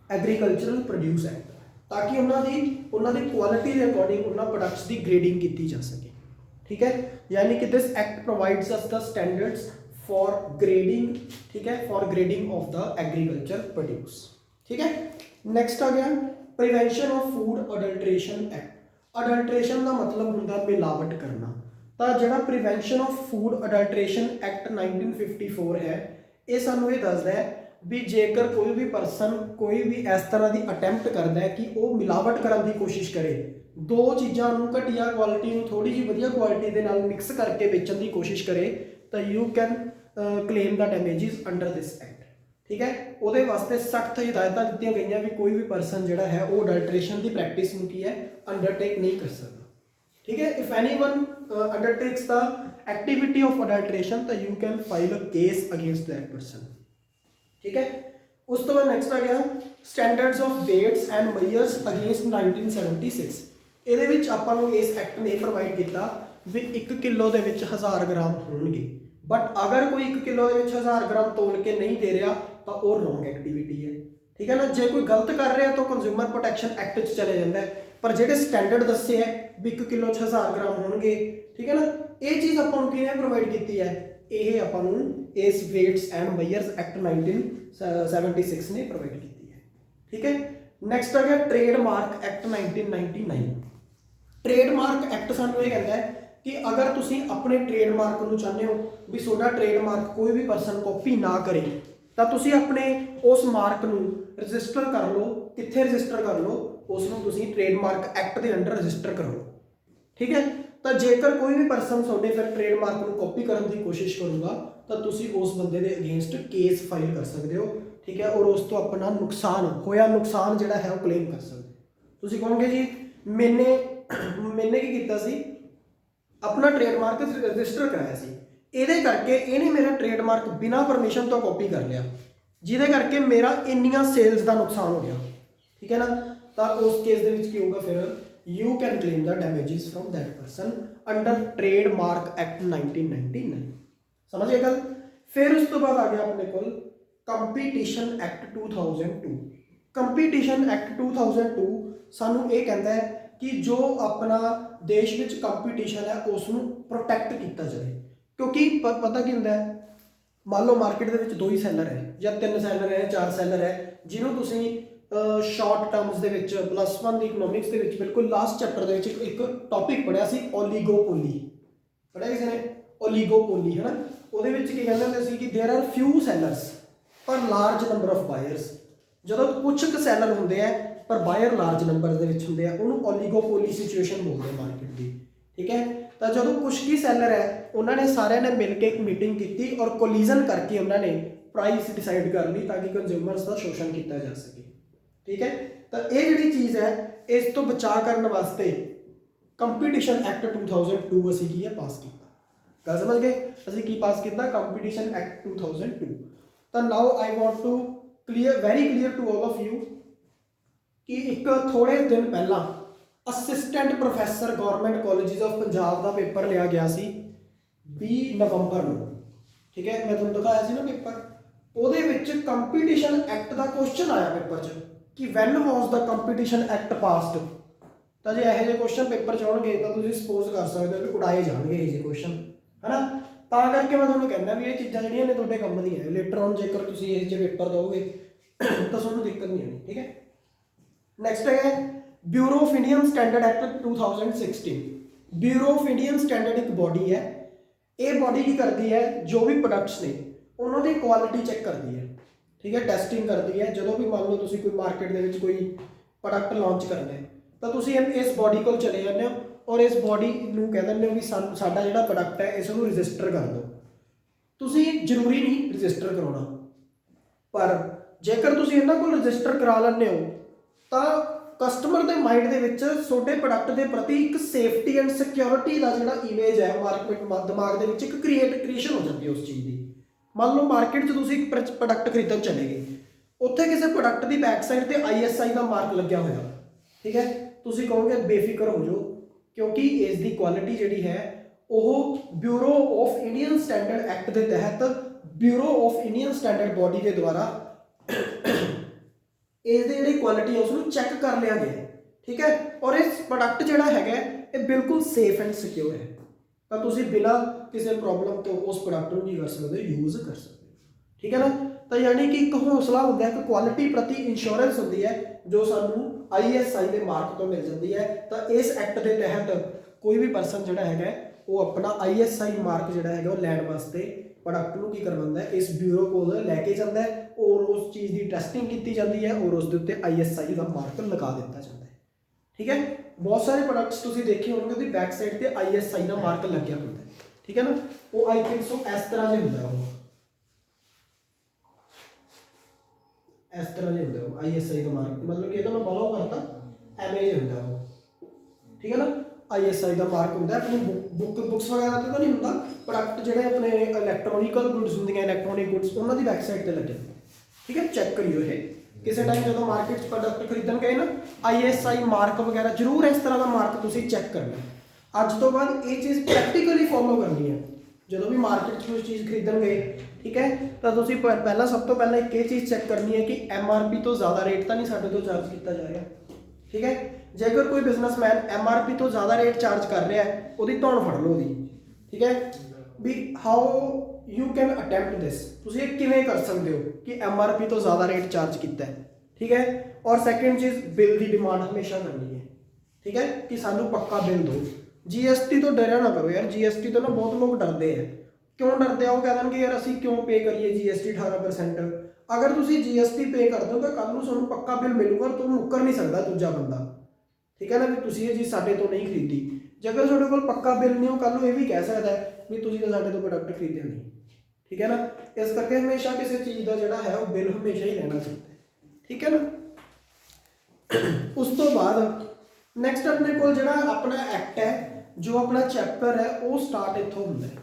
agricultural produce act, ਤਾਂ ਕਿ ਉਹਨਾਂ ਦੀ ਕੁਆਲਿਟੀ ਦੇ ਅਕੋਰਡਿੰਗ ਉਹਨਾਂ ਪ੍ਰੋਡਕਟਸ ਦੀ ਗ੍ਰੇਡਿੰਗ ਕੀਤੀ ਜਾ ਸਕੇ। ਠੀਕ ਹੈ, ਯਾਨੀ ਕਿ this act provides us the standards for grading. ठीक है, for grading of the agriculture produce. ठीक है, नेक्स्ट आ गया prevention of food adulteration act. Adulteration का मतलब होंगे मिलावट करना। तो जो prevention of food adulteration act 1954 है ये सानू ये दसदा है भी जेकर कोई भी परसन कोई भी इस तरह की अटैम्प्ट करता है कि वो मिलावट करने की कोशिश करे, दो चीज़ों घटिया क्वालिटी थोड़ी जी वधिया क्वालिटी के नाल मिक्स करके बेचने की कोशिश करे तो you can claim the damages under this act. ठीक है, वो वास्ते सख्त हिदायत दी गई भी कोई भी परसन जोड़ा है वो अडल्ट्रेशन की प्रैक्टिस की है अंडरटेक नहीं कर सकता। ठीक है, if anyone undertakes the activity of adulteration तो you can file a case against that person. ठीक है, उस तो बाद नेक्स्ट आ गया standards of weights and measures against 1976। ਇਹਦੇ ਵਿੱਚ ਆਪਾਂ ਨੂੰ ਇਸ ਐਕਟ ਨੇ ਪ੍ਰੋਵਾਈਡ ਕੀਤਾ ਵੀ 1 ਕਿਲੋ ਦੇ ਵਿੱਚ 1000 ਗ੍ਰਾਮ ਹੋਣਗੇ, बट अगर कोई 1 किलो के 1000 ग्राम तोल के नहीं दे रहा तो वो रॉन्ग एक्टिविटी है। ठीक है ना। जो कोई गलत कर रहा तो कंज्यूमर प्रोटैक्शन एक्ट चले जाता है, पर जो स्टैंडर्ड दसे है भी 1 किलो 1000 ग्राम होंगे। ठीक है ना, ये चीज़ आपको किने प्रोवाइड की है, ये आपको इस वेट्स एंड मेजर्स एक्ट 1976 ने प्रोवाइड की है। ठीक है, नैक्सट आ गया ट्रेडमार्क एक्ट 1999। ट्रेडमार्क एक्ट सानू ये कहता है कि अगर तुसी अपने ट्रेडमार्क को चाहते हो भी सोडा ट्रेडमार्क कोई भी परसन कॉपी ना करे तो तुसी अपने उस मार्क नू रजिस्टर कर लो। कित्थे रजिस्टर कर लो? उसनू तुसी ट्रेडमार्क एक्ट के अंडर रजिस्टर कर लो। ठीक है, तो जेकर कोई भी परसन सोडे फिर ट्रेडमार्क को कॉपी करने की कोशिश करूँगा तो तुसी उस बंदे के अगेंस्ट केस फाइल कर सकते हो। ठीक है, और उस तो अपना नुकसान जोड़ा है वो क्लेम कर सकते। तुसी कहोगे जी मैंने की कीता सी अपना ट्रेडमार्क रजिस्टर कराया सी, ਇਹਦੇ ਕਰਕੇ ਇਹਨੇ ਮੇਰਾ ट्रेडमार्क बिना परमिशन तो कॉपी कर लिया ਜਿਹਦੇ ਕਰਕੇ मेरा ਇੰਨੀਆਂ सेल्स का नुकसान हो गया। ठीक है ना, तो उस केस ਦੇ ਵਿੱਚ ਕੀ ਹੋਊਗਾ ਫਿਰ you can claim the damages from that person under trademark act 1999। समझ गए गल। फिर उस तो बाद आ गया अपने को कंपीटिशन एक्ट 2002। कंपीटिशन एक्ट 2002 सानू ये कहता है कि जो अपना देश में कंपीटिशन है उसनू प्रोटैक्ट किया जाए। क्योंकि पता की होंगे मान लो मार्केट के 2 ही सैलर है या 3 सैलर है 4 सैलर है, जिन्होंने तुसी ਸ਼ਾਰਟ ਟਰਮਸ ਦੇ ਵਿੱਚ +1 ਦੀ ਇਕਨੋਮਿਕਸ ਦੇ ਵਿੱਚ ਬਿਲਕੁਲ ਲਾਸਟ ਚੈਪਟਰ ਦੇ ਵਿੱਚ ਇੱਕ ਟੌਪਿਕ ਪੜਿਆ ਸੀ ਓਲੀਗੋਪੋਲੀ। ਪੜਿਆ ਕਿਸੇ ਨੇ ਓਲੀਗੋਪੋਲੀ, ਹੈ ਨਾ। ਉਹਦੇ ਵਿੱਚ ਕੀ ਕਹਿੰਦੇ ਹੁੰਦੇ ਸੀ ਕਿ देयर आर few sellers ਪਰ ਲਾਰਜ ਨੰਬਰ ਆਫ ਬਾਇਰਸ। ਜਦੋਂ ਕੁਝ ਕੁ ਸੈਲਰ ਹੁੰਦੇ ਆ ਪਰ ਬਾਇਰ ਲਾਰਜ ਨੰਬਰ ਦੇ ਵਿੱਚ ਹੁੰਦੇ ਆ, ਉਹਨੂੰ ਓਲੀਗੋਪੋਲੀ ਸਿਚੁਏਸ਼ਨ ਬੋਲਦੇ ਆ ਮਾਰਕੀਟ ਦੀ, ਠੀਕ ਹੈ। ਤਾਂ ਜਦੋਂ ਕੁਝ ਕੀ ਸੈਲਰ ਹੈ ਉਹਨਾਂ ਨੇ ਸਾਰਿਆਂ ਨੇ ਮਿਲ ਕੇ ਇੱਕ ਮੀਟਿੰਗ ਕੀਤੀ ਔਰ ਕੋਲੀਜ਼ਨ ਕਰਕੇ ਉਹਨਾਂ ਨੇ ਪ੍ਰਾਈਸ ਡਿਸਾਈਡ ਕਰ ਲਈ ਤਾਂ ਕਿ ਕੰਜ਼ਿਊਮਰਸ ਦਾ ਸ਼ੋਸ਼ਣ ਕੀਤਾ ਜਾ ਸਕੇ, ਠੀਕ ਹੈ। ਤਾਂ ਇਹ ਜਿਹੜੀ ਚੀਜ਼ ਹੈ ਇਸ ਤੋਂ ਬਚਾਅ ਕਰਨ ਵਾਸਤੇ ਕੰਪੀਟੀਸ਼ਨ ਐਕਟ 2002 ਅਸੀਂ ਕੀ ਹੈ ਪਾਸ ਕੀਤਾ। ਗੱਲ ਸਮਝ ਗਏ? ਅਸੀਂ ਕੀ ਪਾਸ ਕੀਤਾ? Competition act 2002। ਤਾਂ now I want to very clear to all of you ਕਿ ਇੱਕ ਥੋੜੇ ਦਿਨ ਪਹਿਲਾਂ assistant professor government colleges of Punjab ਦਾ ਪੇਪਰ ਲਿਆ ਗਿਆ ਸੀ 20 ਨਵੰਬਰ ਨੂੰ, ਠੀਕ ਹੈ। ਮੈਂ ਤੁਹਾਨੂੰ ਦਿਖਾਇਆ ਸੀ ਨਾ ਪੇਪਰ, ਉਹਦੇ ਵਿੱਚ ਕੰਪੀਟੀਸ਼ਨ ਐਕਟ ਦਾ ਕੁਐਸਚਨ ਆਇਆ ਪੇਪਰ 'ਚ ਕਿ ਵੈਨ ਵਾਸ ਦਾ ਕੰਪੀਟੀਸ਼ਨ ਐਕਟ ਪਾਸਡ। ਤਾਂ ਜੇ ਇਹੋ ਜਿਹੇ ਕੁਐਸਚਨ ਪੇਪਰ 'ਚ ਆਉਣਗੇ ਤਾਂ ਤੁਸੀਂ ਸਪੋਜ਼ ਕਰ ਸਕਦੇ ਹੋ ਕਿ ਉਡਾਏ ਜਾਣਗੇ ਇਹ ਜਿਹੇ ਕੁਐਸਚਨ, ਹੈ ਨਾ। ਤਾਂ ਕਰਕੇ ਮੈਂ ਤੁਹਾਨੂੰ ਕਹਿੰਦਾ ਵੀ ਇਹ ਚੀਜ਼ਾਂ ਜਿਹੜੀਆਂ ਨੇ ਤੁਹਾਡੇ ਕੰਮ ਦੀਆਂ ਹੈ। ਲੇਟਰ ਔਨ ਜੇਕਰ ਤੁਸੀਂ ਇਹ ਜਿਹੇ ਪੇਪਰ ਦਿਓਗੇ ਤਾਂ ਤੁਹਾਨੂੰ ਦਿੱਕਤ ਨਹੀਂ ਆਉਣੀ, ਠੀਕ ਹੈ। ਨੈਕਸਟ ਹੈ bureau of Indian standard act 2016। Bureau of Indian standard ਇੱਕ ਬੋਡੀ ਹੈ। ਇਹ ਬੋਡੀ ਕੀ ਕਰਦੀ ਹੈ? ਜੋ ਵੀ ਪ੍ਰੋਡਕਟਸ ਨੇ ਉਹਨਾਂ ਦੀ ਕੁਆਲਿਟੀ ਚੈੱਕ ਕਰਦੀ ਹੈ, ਠੀਕ ਹੈ, ਟੈਸਟਿੰਗ ਕਰਦੀ ਹੈ। ਜਦੋਂ ਵੀ ਮੰਨ ਲਓ ਤੁਸੀਂ ਕੋਈ ਮਾਰਕੀਟ ਦੇ ਵਿੱਚ ਕੋਈ ਪ੍ਰੋਡਕਟ ਲਾਂਚ ਕਰਨਾ ਹੈ ਤਾਂ ਤੁਸੀਂ ਇਸ ਬੋਡੀ ਕੋਲ ਚਲੇ ਜਾਂਦੇ ਹੋ ਔਰ ਇਸ ਬੋਡੀ ਨੂੰ ਕਹਿ ਦਿੰਦੇ ਹੋ ਵੀ ਸਾਡਾ ਜਿਹੜਾ ਪ੍ਰੋਡਕਟ ਹੈ ਇਸ ਨੂੰ ਰਜਿਸਟਰ ਕਰ ਦਿਓ। ਤੁਸੀਂ ਜ਼ਰੂਰੀ ਨਹੀਂ ਰਜਿਸਟਰ ਕਰਾਉਣਾ, ਪਰ ਜੇਕਰ ਤੁਸੀਂ ਇਹਨਾਂ ਕੋਲ ਰਜਿਸਟਰ ਕਰਾ ਲੈਂਦੇ ਹੋ ਤਾਂ ਕਸਟਮਰ ਦੇ ਮਾਈਂਡ ਦੇ ਵਿੱਚ ਤੁਹਾਡੇ ਪ੍ਰੋਡਕਟ ਦੇ ਪ੍ਰਤੀ ਇੱਕ ਸੇਫਟੀ ਐਂਡ ਸਿਕਿਉਰਿਟੀ ਦਾ ਜਿਹੜਾ ਇਮੇਜ ਹੈ ਮਾਰਕੀਟ ਦਿਮਾਗ ਦੇ ਵਿੱਚ ਇੱਕ ਕ੍ਰੀਏਸ਼ਨ ਹੋ ਜਾਂਦੀ ਹੈ ਉਸ ਚੀਜ਼ ਦੀ। ਮੰਨ ਲਓ ਮਾਰਕੀਟ 'ਚ ਤੁਸੀਂ ਇੱਕ ਪ੍ਰੋਡਕਟ ਖਰੀਦਣ ਚਲੇ ਗਏ, ਉੱਥੇ ਕਿਸੇ ਪ੍ਰੋਡਕਟ ਦੀ ਬੈਕ ਸਾਈਡ ਤੇ ISI ਦਾ ਮਾਰਕ ਲੱਗਿਆ ਹੋਇਆ, ਠੀਕ ਹੈ। ਤੁਸੀਂ ਕਹੋਗੇ ਬੇਫਿਕਰ ਹੋ ਜਾਓ ਕਿਉਂਕਿ ਇਸ ਦੀ ਕੁਆਲਿਟੀ ਜਿਹੜੀ ਹੈ ਉਹ bureau of Indian standard act ਦੇ ਤਹਿਤ bureau of Indian standard body ਦੇ ਦੁਆਰਾ ਇਸ ਦੀ ਜਿਹੜੀ ਕੁਆਲਿਟੀ ਹੈ ਉਸ ਨੂੰ ਚੈੱਕ ਕਰ ਲਿਆ ਗਿਆ, ਠੀਕ ਹੈ। ਔਰ ਇਸ ਪ੍ਰੋਡਕਟ ਜਿਹੜਾ ਹੈਗਾ ਇਹ ਬਿਲਕੁਲ ਸੇਫ ਐਂਡ ਸਿਕਿਉਰ ਹੈ। ਤਾਂ ਤੁਸੀਂ ਬਿਨਾਂ ਕਿਸੇ ਪ੍ਰੋਬਲਮ ਤੋਂ ਉਸ ਪ੍ਰੋਡਕਟ ਨੂੰ ਕੀ ਕਰ ਸਕਦੇ ਹੋ? ਯੂਜ਼ ਕਰ ਸਕਦੇ ਹੋ, ਠੀਕ ਹੈ ਨਾ। ਤਾਂ ਯਾਨੀ ਕਿ ਇੱਕ ਹੌਸਲਾ ਹੁੰਦਾ ਹੈ, ਇੱਕ ਕੁਆਲਿਟੀ ਪ੍ਰਤੀ ਇੰਸ਼ੋਰੈਂਸ ਹੁੰਦੀ ਹੈ ਜੋ ਸਾਨੂੰ ISI ਦੇ ਮਾਰਕ ਤੋਂ ਮਿਲ ਜਾਂਦੀ ਹੈ। ਤਾਂ ਇਸ ਐਕਟ ਦੇ ਤਹਿਤ ਕੋਈ ਵੀ ਪਰਸਨ ਜਿਹੜਾ ਹੈਗਾ ਉਹ ਆਪਣਾ ISI ਮਾਰਕ ਜਿਹੜਾ ਹੈਗਾ ਉਹ ਲੈਣ ਵਾਸਤੇ ਪ੍ਰੋਡਕਟ ਨੂੰ ਕੀ ਕਰਵਾਉਂਦਾ ਹੈ? ਇਸ ਬਿਊਰੋ ਕੋਲ ਲੈ ਕੇ ਜਾਂਦਾ ਹੈ ਔਰ ਉਸ ਚੀਜ਼ ਦੀ ਟੈਸਟਿੰਗ ਕੀਤੀ ਜਾਂਦੀ ਹੈ ਔਰ ਉਸ ਦੇ ਉੱਤੇ ISI ਦਾ ਮਾਰਕ ਲਗਾ ਦਿੱਤਾ ਜਾਂਦਾ ਹੈ, ਠੀਕ ਹੈ। ਬਹੁਤ ਸਾਰੇ ਪ੍ਰੋਡਕਟਸ ਤੁਸੀਂ ਦੇਖੇ ਹੋਣਗੇ ਉਹਦੀ ਬੈਕ ਸਾਈਡ ਤੇ ISI ਦਾ ਮਾਰਕ ਲੱਗਿਆ ਹੁੰਦਾ ਹੈ, ਠੀਕ ਹੈ ਨਾ। ਉਹ ਆਈ ਥਿੰਕ ਸੋ ਇਸ ਤਰ੍ਹਾਂ ਜਿਹਾ ਹੁੰਦਾ ਉਹ, ਇਸ ਤਰ੍ਹਾਂ ਜਿਹਾ ਹੁੰਦਾ ਉਹ ISI ਦਾ ਮਾਰਕ, ਮਤਲਬ ਕਿ ਇਹਦਾ ਮੈਂ ਫੋਲੋ ਕਰਤਾ ਐਵੇਂ ਜਿਹਾ ਹੁੰਦਾ ਉਹ, ਠੀਕ ਹੈ ਨਾ। ISI ਦਾ ਮਾਰਕ ਹੁੰਦਾ ਆਪਣੀ ਬੁੱਕਸ ਵਗੈਰਾ ਤੇ ਤਾਂ ਨਹੀਂ ਹੁੰਦਾ। ਪ੍ਰੋਡਕਟ ਜਿਹੜੇ ਆਪਣੇ ਇਲੈਕਟ੍ਰੋਨਿਕਲ ਗੁੱਡਸ ਹੁੰਦੀਆਂ, ਇਲੈਕਟ੍ਰੋਨਿਕ ਗੁੱਡਸ, ਉਹਨਾਂ ਦੀ ਬੈਕ ਸਾਈਡ ਤੇ ਲੱਗੇ, ਠੀਕ ਹੈ। ਚੈੱਕ ਕਰਿਓ ਇਹ ਕਿਸੇ ਟਾਈਮ ਜਦੋਂ ਮਾਰਕੀਟ 'ਚ ਪ੍ਰੋਡਕਟ ਖਰੀਦਣ ਗਏ ਨਾ ISI ਮਾਰਕ ਵਗੈਰਾ ਜ਼ਰੂਰ ਇਸ ਤਰ੍ਹਾਂ ਦਾ ਮਾਰਕ ਤੁਸੀਂ ਚੈੱਕ ਕਰਨਾ। ਅੱਜ ਤੋਂ ਬਾਅਦ ਇਹ ਚੀਜ਼ ਪ੍ਰੈਕਟੀਕਲੀ ਫੋਲੋ ਕਰਨੀ ਹੈ। ਜਦੋਂ ਵੀ ਮਾਰਕੀਟ 'ਚ ਕੋਈ ਚੀਜ਼ ਖਰੀਦਣ ਗਏ, ਠੀਕ ਹੈ, ਤਾਂ ਤੁਸੀਂ ਪਹਿਲਾਂ ਸਭ ਤੋਂ ਪਹਿਲਾਂ ਇੱਕ ਇਹ ਚੀਜ਼ ਚੈੱਕ ਕਰਨੀ ਹੈ ਕਿ MRP ਤੋਂ ਜ਼ਿਆਦਾ ਰੇਟ ਤਾਂ ਨਹੀਂ ਸਾਡੇ ਤੋਂ ਚਾਰਜ ਕੀਤਾ ਜਾ ਰਿਹਾ, ਠੀਕ ਹੈ। ਜੇਕਰ ਕੋਈ ਬਿਜ਼ਨਸਮੈਨ MRP ਤੋਂ ਜ਼ਿਆਦਾ ਰੇਟ ਚਾਰਜ ਕਰ ਰਿਹਾ ਹੈ ਉਹਦੀ ਧੌਣ ਫੜ ਲਓ ਉਹਦੀ, ਠੀਕ ਹੈ। ਵੀ ਹਾਊ ਯੂ ਕੈਨ ਅਟੈਂਪਟ ਦਿਸ, ਤੁਸੀਂ ਇਹ ਕਿਵੇਂ ਕਰ ਸਕਦੇ ਹੋ ਕਿ MRP ਤੋਂ ਜ਼ਿਆਦਾ ਰੇਟ ਚਾਰਜ ਕੀਤਾ ਹੈ, ਠੀਕ ਹੈ। ਔਰ ਸੈਕਿੰਡ ਚੀਜ਼ ਬਿੱਲ ਦੀ ਡਿਮਾਂਡ ਹਮੇਸ਼ਾ ਕਰਨੀ ਹੈ, ਠੀਕ ਹੈ, ਕਿ ਸਾਨੂੰ ਪੱਕਾ ਬਿੱਲ ਦਿਓ। GST ਤੋਂ ਡਰਿਆ ਨਾ ਕਰੋ ਯਾਰ, GST ਤੋਂ ਨਾ ਬਹੁਤ ਲੋਕ ਡਰਦੇ ਆ। ਕਿਉਂ ਡਰਦੇ ਆ? ਉਹ ਕਹਿ ਦੇਣਗੇ ਯਾਰ ਅਸੀਂ ਕਿਉਂ ਪੇ ਕਰੀਏ GST 18%। ਅਗਰ ਤੁਸੀਂ GST ਪੇ ਕਰ ਦਿਓ ਤਾਂ ਕੱਲ ਨੂੰ ਤੁਹਾਨੂੰ ਪੱਕਾ ਬਿੱਲ ਮਿਲੂਗਾ, ਤੁਹਾਨੂੰ ਮੁੱਕਰ ਨਹੀਂ ਸਕਦਾ ਦੂਜਾ ਬੰਦਾ, ਠੀਕ ਹੈ ਨਾ, ਵੀ ਤੁਸੀਂ ਇਹ ਚੀਜ਼ ਸਾਡੇ ਤੋਂ ਨਹੀਂ ਖਰੀਦੀ। ਜੇਕਰ ਤੁਹਾਡੇ ਕੋਲ ਪੱਕਾ ਬਿੱਲ ਨਹੀਂ, ਉਹ ਕੱਲ ਨੂੰ ਇਹ ਵੀ ਕਹਿ ਸਕਦਾ ਹੈ ਵੀ ਤੁਸੀਂ ਤਾਂ ਸਾਡੇ ਤੋਂ ਪ੍ਰੋਡਕਟ ਖਰੀਦਿਆ ਨਹੀਂ, ਠੀਕ ਹੈ ਨਾ। ਇਸ ਕਰਕੇ ਹਮੇਸ਼ਾ ਕਿਸੇ ਚੀਜ਼ ਦਾ ਜਿਹੜਾ ਹੈ ਉਹ ਬਿੱਲ ਹਮੇਸ਼ਾ ਹੀ ਲੈਣਾ ਚਾਹੀਦਾ ਹੈ, ਠੀਕ ਹੈ ਨਾ। ਉਸ ਤੋਂ ਬਾਅਦ ਨੈਕਸਟ ਆਪਣੇ ਕੋਲ ਜਿਹੜਾ ਆਪਣਾ ਐਕਟ ਹੈ, ਜੋ ਆਪਣਾ ਚੈਪਟਰ ਹੈ ਉਹ ਸਟਾਰਟ ਇੱਥੋਂ ਹੁੰਦਾ ਹੈ,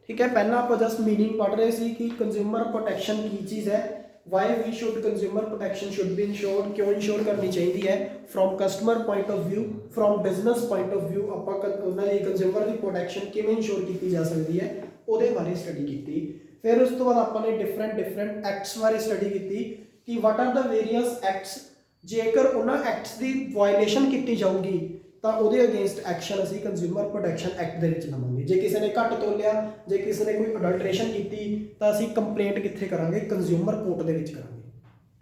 ਠੀਕ ਹੈ। ਪਹਿਲਾਂ ਆਪਾਂ ਜਸਟ ਮੀਨਿੰਗ ਪੜ੍ਹ ਰਹੇ ਸੀ ਕਿ ਕੰਜ਼ਿਊਮਰ ਪ੍ਰੋਟੈਕਸ਼ਨ ਕੀ ਚੀਜ਼ ਹੈ, why we should consumer protection should be insured, ਕਿਉਂ ਇੰਸ਼ੋਰ ਕਰਨੀ ਚਾਹੀਦੀ ਹੈ from customer point of view, from business point of view. ਆਪਾਂ ਉਹਨਾਂ ਦੀ ਕੰਜ਼ਿਊਮਰ ਦੀ ਪ੍ਰੋਟੈਕਸ਼ਨ ਕਿਵੇਂ ਇੰਸ਼ੋਰ ਕੀਤੀ ਜਾ ਸਕਦੀ ਹੈ ਉਹਦੇ ਬਾਰੇ ਸਟੱਡੀ ਕੀਤੀ। ਫਿਰ ਉਸ ਤੋਂ ਬਾਅਦ ਆਪਾਂ ਨੇ ਡਿਫਰੈਂਟ ਐਕਟਸ ਬਾਰੇ ਸਟੱਡੀ ਕੀਤੀ ਕਿ what are the various acts, ਜੇਕਰ ਉਹਨਾਂ ਐਕਟਸ ਦੀ ਵਾਇਲੇਸ਼ਨ ਕੀਤੀ ਜਾਊਗੀ ਤਾਂ ਉਹਦੇ ਅਗੇਂਸਟ ਐਕਸ਼ਨ ਅਸੀਂ ਕੰਜ਼ਿਊਮਰ ਪ੍ਰੋਟੈਕਸ਼ਨ ਐਕਟ ਦੇ ਵਿੱਚ ਲਵਾਂਗੇ। ਜੇ ਕਿਸੇ ਨੇ ਘੱਟ ਤੋਲਿਆ, ਜੇ ਕਿਸੇ ਨੇ ਕੋਈ ਅਡਲਟ੍ਰੇਸ਼ਨ ਕੀਤੀ ਤਾਂ ਅਸੀਂ ਕੰਪਲੇਂਟ ਕਿੱਥੇ ਕਰਾਂਗੇ? ਕੰਜ਼ਿਊਮਰ ਕੋਰਟ ਦੇ ਵਿੱਚ ਕਰਾਂਗੇ,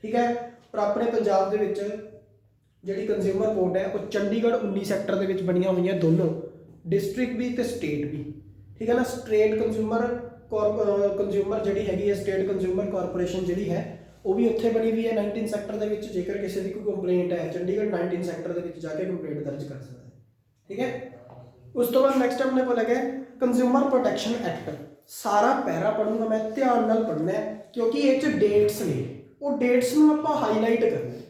ਠੀਕ ਹੈ। ਪਰ ਆਪਣੇ ਪੰਜਾਬ ਦੇ ਵਿੱਚ ਜਿਹੜੀ ਕੰਜ਼ਿਊਮਰ ਕੋਰਟ ਹੈ ਉਹ ਚੰਡੀਗੜ੍ਹ 19 ਸੈਕਟਰ ਦੇ ਵਿੱਚ ਬਣੀਆਂ ਹੋਈਆਂ, ਦੋਨੋਂ ਡਿਸਟ੍ਰਿਕਟ ਵੀ ਤੇ ਸਟੇਟ ਵੀ, ਠੀਕ ਹੈ ਨਾ। ਸਟੇਟ ਕੰਜ਼ਿਊਮਰ ਜਿਹੜੀ ਹੈਗੀ ਹੈ, ਸਟੇਟ ਕੰਜ਼ਿਊਮਰ ਕਾਰਪੋਰੇਸ਼ਨ ਜਿਹੜੀ ਹੈ ਉਹ ਵੀ ਉੱਥੇ ਬਣੀ ਹੋਈ ਹੈ 19 ਸੈਕਟਰ ਦੇ ਵਿੱਚ। ਜੇਕਰ ਕਿਸੇ ਦੀ ਕੋਈ ਕੰਪਲੇਂਟ ਹੈ, ਚੰਡੀਗੜ੍ਹ 19 ਸੈਕਟਰ ਦੇ ਵਿੱਚ ਜਾ ਕੇ ਕੰਪਲੇਂਟ ਦਰਜ ਕਰ ਸਕਦਾ ਹੈ, ਠੀਕ ਹੈ। ਉਸ ਤੋਂ ਬਾਅਦ ਨੈਕਸਟ ਆਪਣੇ ਕੋਲ ਹੈਗਾ ਕੰਜ਼ਿਊਮਰ ਪ੍ਰੋਟੈਕਸ਼ਨ ਐਕਟ। ਸਾਰਾ ਪੈਰਾ ਪੜ੍ਹੂੰਗਾ ਮੈਂ, ਧਿਆਨ ਨਾਲ ਪੜ੍ਹਨਾ ਹੈ ਕਿਉਂਕਿ ਇਹ 'ਚ ਡੇਟਸ ਨੇ, ਉਹ ਡੇਟਸ ਨੂੰ ਆਪਾਂ ਹਾਈਲਾਈਟ ਕਰਨਾ ਹੈ।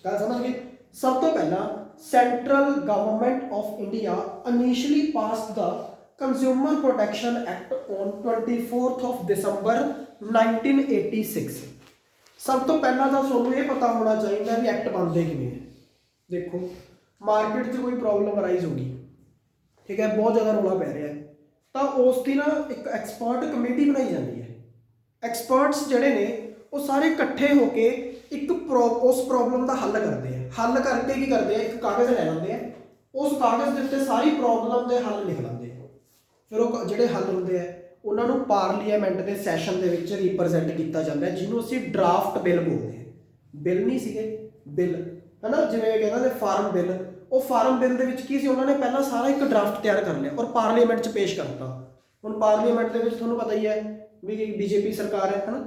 ਗੱਲ ਸਮਝ ਗਏ। ਸਭ ਤੋਂ ਪਹਿਲਾਂ central government of India initially passed the consumer protection act on 24th of December 1986। ਸਭ ਤੋਂ ਪਹਿਲਾਂ ਤਾਂ ਤੁਹਾਨੂੰ ਇਹ ਪਤਾ ਹੋਣਾ ਚਾਹੀਦਾ ਵੀ ਐਕਟ ਬਣਦੇ ਕਿਵੇਂ ਹੈ। ਦੇਖੋ ਮਾਰਕੀਟ 'ਚ ਕੋਈ ਪ੍ਰੋਬਲਮ ਅਰਾਈਜ਼ ਹੋ ਗਈ, ਠੀਕ ਹੈ, ਬਹੁਤ ਜ਼ਿਆਦਾ ਰੌਲਾ ਪੈ ਰਿਹਾ ਹੈ, ਤਾਂ ਉਸ ਦੀ ਨਾ ਇੱਕ ਐਕਸਪਰਟ ਕਮੇਟੀ ਬਣਾਈ ਜਾਂਦੀ ਹੈ। ਐਕਸਪਰਟਸ ਜਿਹੜੇ ਨੇ ਉਹ ਸਾਰੇ ਇਕੱਠੇ ਹੋ ਕੇ ਇੱਕ ਉਸ ਪ੍ਰੋਬਲਮ ਦਾ ਹੱਲ ਕਰਦੇ ਆ। ਹੱਲ ਕਰਕੇ ਕੀ ਕਰਦੇ ਆ, ਇੱਕ ਕਾਗਜ਼ ਲੈ ਲੈਂਦੇ ਆ, ਉਸ ਕਾਗਜ਼ ਦੇ ਉੱਤੇ ਸਾਰੀ ਪ੍ਰੋਬਲਮ ਦੇ ਹੱਲ ਲਿਖ ਲੈਂਦੇ ਆ। ਫਿਰ ਉਹ ਜਿਹੜੇ ਹੱਲ ਹੁੰਦੇ ਆ ਉਹਨਾਂ ਨੂੰ ਪਾਰਲੀਮੈਂਟ ਦੇ ਸੈਸ਼ਨ ਦੇ ਵਿੱਚ ਰਿਪਰੈਜ਼ੈਂਟ ਕੀਤਾ ਜਾਂਦਾ ਹੈ, ਜਿਹਨੂੰ ਅਸੀਂ ਡਰਾਫਟ ਬਿੱਲ ਬੋਲਦੇ ਹਾਂ। ਬਿੱਲ ਨਹੀਂ ਸੀਗੇ, ਬਿੱਲ ਹੈ ਨਾ, ਜਿਵੇਂ ਕਹਿੰਦਾ ਨੇ ਫਾਰਮ ਬਿੱਲ। ਉਹ ਫਾਰਮ ਬਿੱਲ ਦੇ ਵਿੱਚ ਕੀ ਸੀ, ਉਹਨਾਂ ਨੇ ਪਹਿਲਾਂ ਸਾਰਾ ਇੱਕ ਡਰਾਫਟ ਤਿਆਰ ਕਰ ਲਿਆ ਔਰ ਪਾਰਲੀਮੈਂਟ 'ਚ ਪੇਸ਼ ਕਰਤਾ। ਹੁਣ ਪਾਰਲੀਮੈਂਟ ਦੇ ਵਿੱਚ ਤੁਹਾਨੂੰ ਪਤਾ ਹੀ ਹੈ ਵੀ ਬੀਜੇਪੀ ਸਰਕਾਰ ਹੈ ਨਾ,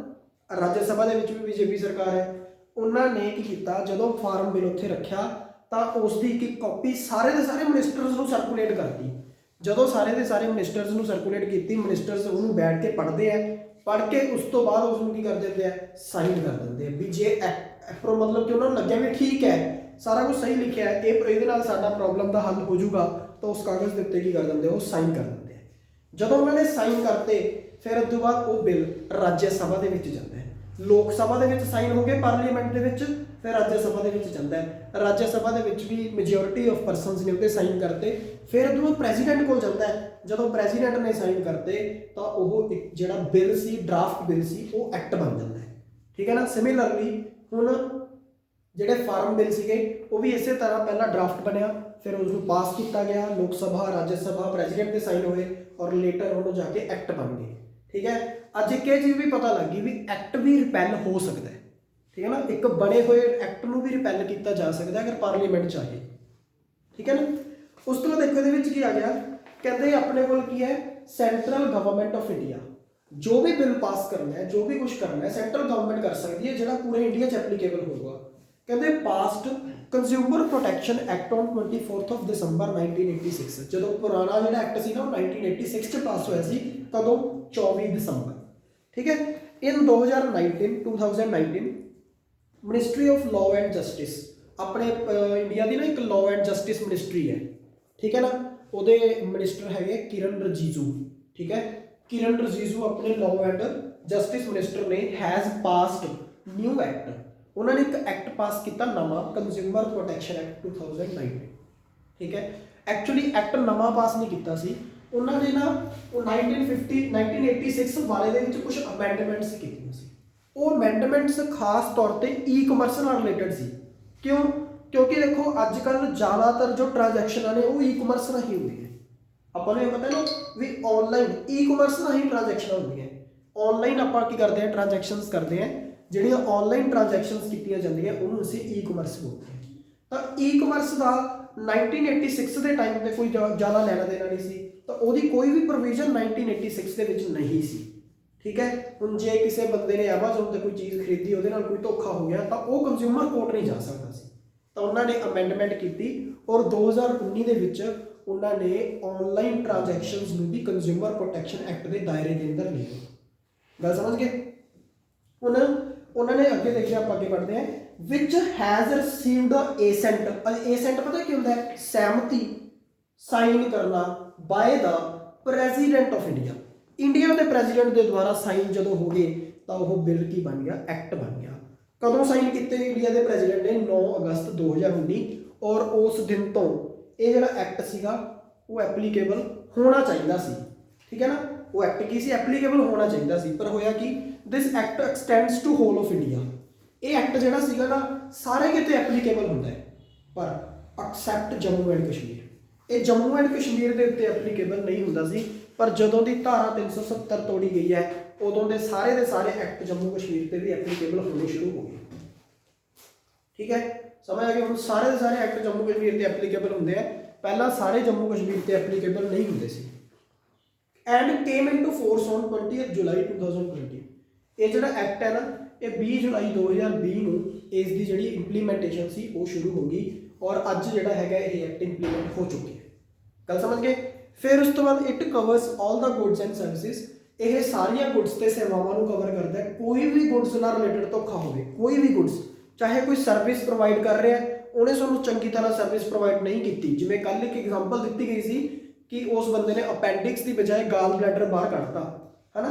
ਰਾਜ ਸਭਾ ਦੇ ਵਿੱਚ ਵੀ ਬੀਜੇਪੀ ਸਰਕਾਰ ਹੈ। ਉਹਨਾਂ ਨੇ ਕੀ ਕੀਤਾ, ਜਦੋਂ ਫਾਰਮ ਬਿੱਲ ਉੱਥੇ ਰੱਖਿਆ ਤਾਂ ਉਸ ਦੀ ਇੱਕ ਕਾਪੀ ਸਾਰੇ ਦੇ ਸਾਰੇ ਮਿਨਿਸਟਰਸ ਨੂੰ ਸਰਕੂਲੇਟ ਕਰਤੀ। ਜਦੋਂ ਸਾਰੇ ਦੇ ਸਾਰੇ ਮਿਨਿਸਟਰਸ ਨੂੰ ਸਰਕੂਲੇਟ ਕੀਤੀ, ਮਿਨਿਸਟਰਸ ਉਹਨੂੰ ਬੈਠ ਕੇ ਪੜ੍ਹਦੇ ਆ, ਪੜ੍ਹ ਕੇ ਉਸ ਤੋਂ ਬਾਅਦ ਉਸ ਨੂੰ ਕੀ ਕਰ ਦਿੰਦੇ ਆ, ਸਾਈਨ ਕਰ ਦਿੰਦੇ ਆ ਵੀ ਜੇ ਮਤਲਬ ਕਿ ਉਹਨਾਂ ਨੂੰ ਲੱਗਿਆ ਵੀ ਠੀਕ ਹੈ, ਸਾਰਾ ਕੁਝ ਸਹੀ ਲਿਖਿਆ ਹੈ, ਇਹਦੇ ਨਾਲ ਸਾਡਾ ਪ੍ਰੋਬਲਮ ਦਾ ਹੱਲ ਹੋ ਜਾਊਗਾ, ਤਾਂ ਉਸ ਕਾਗਜ਼ ਦੇ ਉੱਤੇ ਕੀ ਕਰ ਦਿੰਦੇ, ਉਹ ਸਾਈਨ ਕਰ ਦਿੰਦੇ ਆ। ਜਦੋਂ ਉਹਨਾਂ ਨੇ ਸਾਈਨ ਕਰਤੇ ਫਿਰ ਉਸ ਤੋਂ ਬਾਅਦ ਉਹ ਬਿੱਲ ਰਾਜ ਸਭਾ ਦੇ ਵਿੱਚ ਜਾਂਦਾ ਹੈ। ਲੋਕ ਸਭਾ ਦੇ ਵਿੱਚ ਸਾਈਨ ਹੋ ਗਏ, ਪਾਰਲੀਮੈਂਟ ਦੇ ਵਿੱਚ, ਫਿਰ ਰਾਜ ਸਭਾ ਦੇ ਵਿੱਚ ਜਾਂਦਾ ਹੈ। ਰਾਜ ਸਭਾ ਦੇ ਵਿੱਚ ਵੀ ਮੈਜੋਰਿਟੀ ਆਫ ਪਰਸਨਸ ਨੇ ਉਹਦੇ ਸਾਈਨ ਕਰਤੇ। ਫਿਰ ਉਦੋਂ ਪ੍ਰੈਜ਼ੀਡੈਂਟ ਕੋਲ ਜਾਂਦਾ ਹੈ। ਜਦੋਂ ਪ੍ਰੈਜ਼ੀਡੈਂਟ ਨੇ ਸਾਈਨ ਕਰਤੇ ਤਾਂ ਉਹ ਇੱਕ ਜਿਹੜਾ ਬਿੱਲ ਸੀ, ਡਰਾਫਟ ਬਿੱਲ ਸੀ, ਉਹ ਐਕਟ ਬਣ ਜਾਂਦਾ ਹੈ, ਠੀਕ ਹੈ ਨਾ। ਸਿਮਿਲਰਲੀ ਹੁਣ ਜਿਹੜੇ ਫਾਰਮ ਬਿੱਲ ਸੀਗੇ ਉਹ ਵੀ ਇਸੇ ਤਰ੍ਹਾਂ ਪਹਿਲਾਂ ਡਰਾਫਟ ਬਣਿਆ, ਫਿਰ ਉਸ ਨੂੰ ਪਾਸ ਕੀਤਾ ਗਿਆ, ਲੋਕ ਸਭਾ, ਰਾਜ ਸਭਾ, ਪ੍ਰੈਜ਼ੀਡੈਂਟ ਦੇ ਸਾਈਨ ਹੋਏ ਔਰ ਲੇਟਰ ਉਹਨੂੰ ਜਾ ਕੇ ਐਕਟ ਬਣ ਗਏ, ਠੀਕ ਹੈ। ਅੱਜ ਇੱਕ ਇਹ ਚੀਜ਼ ਵੀ ਪਤਾ ਲੱਗ ਗਈ ਵੀ ਐਕਟ ਵੀ ਰਿਪੈਲ ਹੋ ਸਕਦਾ ਹੈ, ਠੀਕ ਹੈ ਨਾ। ਇੱਕ ਬਣੇ ਹੋਏ ਐਕਟ ਨੂੰ ਵੀ ਰਿਪੈਲ ਕੀਤਾ ਜਾ ਸਕਦਾ ਅਗਰ ਪਾਰਲੀਮੈਂਟ ਚਾਹੇ, ਠੀਕ ਹੈ ਨਾ। ਉਸ ਤੋਂ ਬਾਅਦ ਦੇਖੋ ਇਹਦੇ ਵਿੱਚ ਕੀ ਆ ਗਿਆ, ਕਹਿੰਦੇ ਆਪਣੇ ਕੋਲ ਕੀ ਹੈ, ਸੈਂਟਰਲ ਗਵਰਨਮੈਂਟ ਆਫ ਇੰਡੀਆ ਜੋ ਵੀ ਬਿੱਲ ਪਾਸ ਕਰਨਾ ਹੈ, ਜੋ ਵੀ ਕੁਝ ਕਰਨਾ ਹੈ, ਸੈਂਟਰਲ ਗਵਰਨਮੈਂਟ ਕਰ ਸਕਦੀ ਹੈ, ਜਿਹੜਾ ਪੂਰੇ ਇੰਡੀਆ 'ਚ ਐਪਲੀਕੇਬਲ ਹੋਊਗਾ। ਕਹਿੰਦੇ passed consumer protection act on 24th of December 1986। ਜਦੋਂ ਪੁਰਾਣਾ ਜਿਹੜਾ ਐਕਟ ਸੀ ਨਾ ਉਹ 1986 'ਚ ਪਾਸ ਹੋਇਆ ਸੀ। ਕਦੋਂ, 24 ਦਸੰਬਰ, ਠੀਕ ਹੈ। ਇਨ 2019 ministry of law and justice, ਆਪਣੇ ਇੰਡੀਆ ਦੀ ਨਾ ਇੱਕ ਲਾਅ ਐਂਡ ਜਸਟਿਸ ਮਿਨਿਸਟਰੀ ਹੈ, ਠੀਕ ਹੈ ਨਾ। ਉਹਦੇ ਮਿਨਿਸਟਰ ਹੈਗੇ ਕਿਰਨ ਰਿਜੀਜੂ, ਠੀਕ ਹੈ। ਕਿਰਨ ਰਿਜੀਜੂ ਆਪਣੇ ਲਾਅ ਐਂਡ ਜਸਟਿਸ ਮਿਨਿਸਟਰ ਨੇ ਹੈਜ਼ ਪਾਸਡ ਨਿਊ ਐਕਟ। ਉਹਨਾਂ ਨੇ ਇੱਕ ਐਕਟ ਪਾਸ ਕੀਤਾ ਨਵਾਂ, ਕੰਜ਼ਿਊਮਰ ਪ੍ਰੋਟੈਕਸ਼ਨ ਐਕਟ 2019, ਠੀਕ ਹੈ। ਐਕਚੁਅਲੀ ਐਕਟ ਨਵਾਂ ਪਾਸ ਨਹੀਂ ਕੀਤਾ ਸੀ ਉਹਨਾਂ ਨੇ ਨਾ, ਉਹ 1986 ਵਾਲੇ ਦੇ ਵਿੱਚ ਕੁਝ ਅਮੈਂਡਮੈਂਟਸ ਕੀਤੀਆਂ ਸੀ। ਉਹ ਅਮੈਂਡਮੈਂਟਸ ਖਾਸ ਤੌਰ ਤੇ ਈ ਕਮਰਸ ਨਾਲ ਰਿਲੇਟਡ ਸੀ। ਕਿਉਂ? ਕਿਉਂਕਿ ਦੇਖੋ ਅੱਜ ਕੱਲ੍ਹ ਜ਼ਿਆਦਾਤਰ ਜੋ ਟ੍ਰਾਂਜੈਕਸ਼ਨਾਂ ਨੇ ਉਹ ਈ ਕਮਰਸ ਰਾਹੀਂ ਹੁੰਦੀਆਂ। ਆਪਾਂ ਨੂੰ ਇਹ ਪਤਾ ਨਾ ਵੀ ਆਨਲਾਈਨ ਈ ਕਮਰਸ ਰਾਹੀਂ ਟ੍ਰਾਂਜੈਕਸ਼ਨਾਂ ਹੁੰਦੀਆਂ। ਆਨਲਾਈਨ ਆਪਾਂ ਕੀ ਕਰਦੇ ਹਾਂ, ਟ੍ਰਾਂਜੈਕਸ਼ਨਸ ਕਰਦੇ ਹਾਂ, ਜਿਹੜੀਆਂ ਆਨਲਾਈਨ ਟ੍ਰਾਂਜੈਕਸ਼ਨਸ ਕੀਤੀਆਂ ਜਾਂਦੀਆਂ ਉਹਨੂੰ ਅਸੀਂ ਈ ਕਮਰਸ ਬੋਲਦੇ ਹਾਂ। ਤਾਂ ਈ ਕਮਰਸ ਦਾ 1986 ਦੇ ਟਾਈਮ ਤੇ ਕੋਈ ਜ਼ਿਆਦਾ ਲੈਣਾ ਦੇਣਾ ਨਹੀਂ ਸੀ, ਤਾਂ ਉਹਦੀ ਕੋਈ ਵੀ ਪ੍ਰੋਵੀਜ਼ਨ 1986 ਦੇ ਵਿੱਚ ਨਹੀਂ ਸੀ, ਠੀਕ ਹੈ। ਹੁਣ ਜੇ ਕਿਸੇ ਬੰਦੇ ਨੇ ਐਮਾਜ਼ੋਨ ਤੇ ਕੋਈ ਚੀਜ਼ ਖਰੀਦੀ, ਉਹਦੇ ਨਾਲ ਕੋਈ ਧੋਖਾ ਹੋ ਗਿਆ, ਤਾਂ ਉਹ ਕੰਜ਼ਿਊਮਰ ਕੋਰਟ ਨਹੀਂ ਜਾ ਸਕਦਾ ਸੀ। ਤਾਂ ਉਹਨਾਂ ਨੇ ਅਮੈਂਡਮੈਂਟ ਕੀਤੀ ਔਰ 2019 ਦੇ ਵਿੱਚ ਉਹਨਾਂ ਨੇ ਆਨਲਾਈਨ ਟ੍ਰਾਂਜੈਕਸ਼ਨਸ ਨੂੰ ਵੀ ਕੰਜ਼ਿਊਮਰ ਪ੍ਰੋਟੈਕਸ਼ਨ ਐਕਟ ਦੇ ਦਾਇਰੇ ਦੇ ਅੰਦਰ ਲਿਆ। ਗੱਲ ਸਮਝ ਗਏ। ਹੁਣ ਉਹਨਾਂ ਨੇ ਅੱਗੇ ਦੇਖਿਆ, ਆਪਾਂ ਅੱਗੇ ਪੜ੍ਹਦੇ ਹਾਂ, ਵਿਚ ਹੈਜ਼ ਰਿਸੀਵਡ ਏਸੈਂਟ। ਏਸੈਂਟ ਪਤਾ ਕੀ ਹੁੰਦਾ ਹੈ, ਸਹਿਮਤੀ, ਸਾਈਨ ਕਰਨਾ by the president of India. India ਦੇ ਪ੍ਰੈਜ਼ੀਡੈਂਟ ਦੇ ਦੁਆਰਾ ਸਾਈਨ ਜਦੋਂ ਹੋ ਗਏ ਤਾਂ ਉਹ ਬਿੱਲ ਕੀ ਬਣ ਗਿਆ, ਐਕਟ ਬਣ ਗਿਆ। ਕਦੋਂ ਸਾਈਨ ਕੀਤੇ ਇੰਡੀਆ ਦੇ ਪ੍ਰੈਜ਼ੀਡੈਂਟ ਨੇ, 9 ਅਗਸਤ 2019। ਔਰ ਉਸ ਦਿਨ ਤੋਂ ਇਹ ਜਿਹੜਾ ਐਕਟ ਸੀਗਾ ਉਹ ਐਪਲੀਕੇਬਲ ਹੋਣਾ ਚਾਹੀਦਾ ਸੀ, ਠੀਕ ਹੈ ਨਾ। ਉਹ ਐਕਟ ਕੀ ਸੀ, ਐਪਲੀਕੇਬਲ ਹੋਣਾ ਚਾਹੀਦਾ ਸੀ, ਪਰ ਹੋਇਆ ਕੀ, this act extends to whole of India. ਇਹ ਐਕਟ ਜਿਹੜਾ ਸੀਗਾ ਨਾ ਸਾਰੇ ਕਿਤੇ ਐਪਲੀਕੇਬਲ ਹੁੰਦਾ ਹੈ, ਪਰ ਐਕਸੈਪਟ ਜੰਮੂ ਐਂਡ ਕਸ਼ਮੀਰ। ਇਹ ਜੰਮੂ ਐਂਡ ਕਸ਼ਮੀਰ ਦੇ ਉੱਤੇ ਐਪਲੀਕੇਬਲ ਨਹੀਂ ਹੁੰਦਾ ਸੀ, ਪਰ ਜਦੋਂ ਦੀ ਧਾਰਾ 370 ਤੋੜੀ ਗਈ ਹੈ ਉਦੋਂ ਦੇ ਸਾਰੇ ਐਕਟ ਜੰਮੂ ਕਸ਼ਮੀਰ ਤੇ ਵੀ ਐਪਲੀਕੇਬਲ ਹੋਣੇ ਸ਼ੁਰੂ ਹੋ ਗਏ। ठीक है, समझ आ गया। हम सारे के सारे एक्ट जम्मू कश्मीर से एप्लीकेबल होंगे हैं, पहला सारे जम्मू कश्मीर से एप्लीकेबल नहीं होंगे सी। And came into force on 20 July 2020। ये जो एक्ट है ना, ये 20 जुलाई 2020 ਨੂੰ ਇਸ ਦੀ ਜਿਹੜੀ ਇੰਪਲੀਮੈਂਟੇਸ਼ਨ ਸੀ ਉਹ ਸ਼ੁਰੂ ਹੋ ਗਈ ਔਰ ਅੱਜ ਜਿਹੜਾ ਹੈਗਾ ਇਹ ਐਕਟ ਇੰਪਲੀਮੈਂਟ ਹੋ ਚੁੱਕੀ ਹੈ। ਗੱਲ ਸਮਝ ਗਏ। ਫਿਰ ਉਸ ਤੋਂ ਬਾਅਦ it covers all the goods and services. ਇਹ ਸਾਰੀਆਂ ਗੁੱਡਸ ਤੇ ਸੇਵਾਵਾਂ ਨੂੰ ਕਵਰ ਕਰਦਾ ਹੈ। ਕੋਈ ਵੀ ਗੁੱਡਸ ਨਾਲ ਰਿਲੇਟਡ ਧੋਖਾ ਹੋਵੇ, ਕੋਈ ਵੀ ਗੁੱਡਸ, ਚਾਹੇ ਕੋਈ ਸਰਵਿਸ ਪ੍ਰੋਵਾਈਡ ਕਰ ਰਿਹਾ ਉਹਨੇ ਤੁਹਾਨੂੰ ਚੰਗੀ ਤਰ੍ਹਾਂ ਸਰਵਿਸ ਪ੍ਰੋਵਾਈਡ ਨਹੀਂ ਕੀਤੀ, ਜਿਵੇਂ ਕੱਲ ਇੱਕ ਐਗਜ਼ਾਮਪਲ ਦਿੱਤੀ ਗਈ ਸੀ ਕਿ ਉਸ ਬੰਦੇ ਨੇ ਅਪੈਂਡਿਕਸ ਦੀ ਬਜਾਏ ਗਾਲ ਬਲੈਡਰ ਬਾਹਰ ਕੱਢਤਾ ਹੈ ਨਾ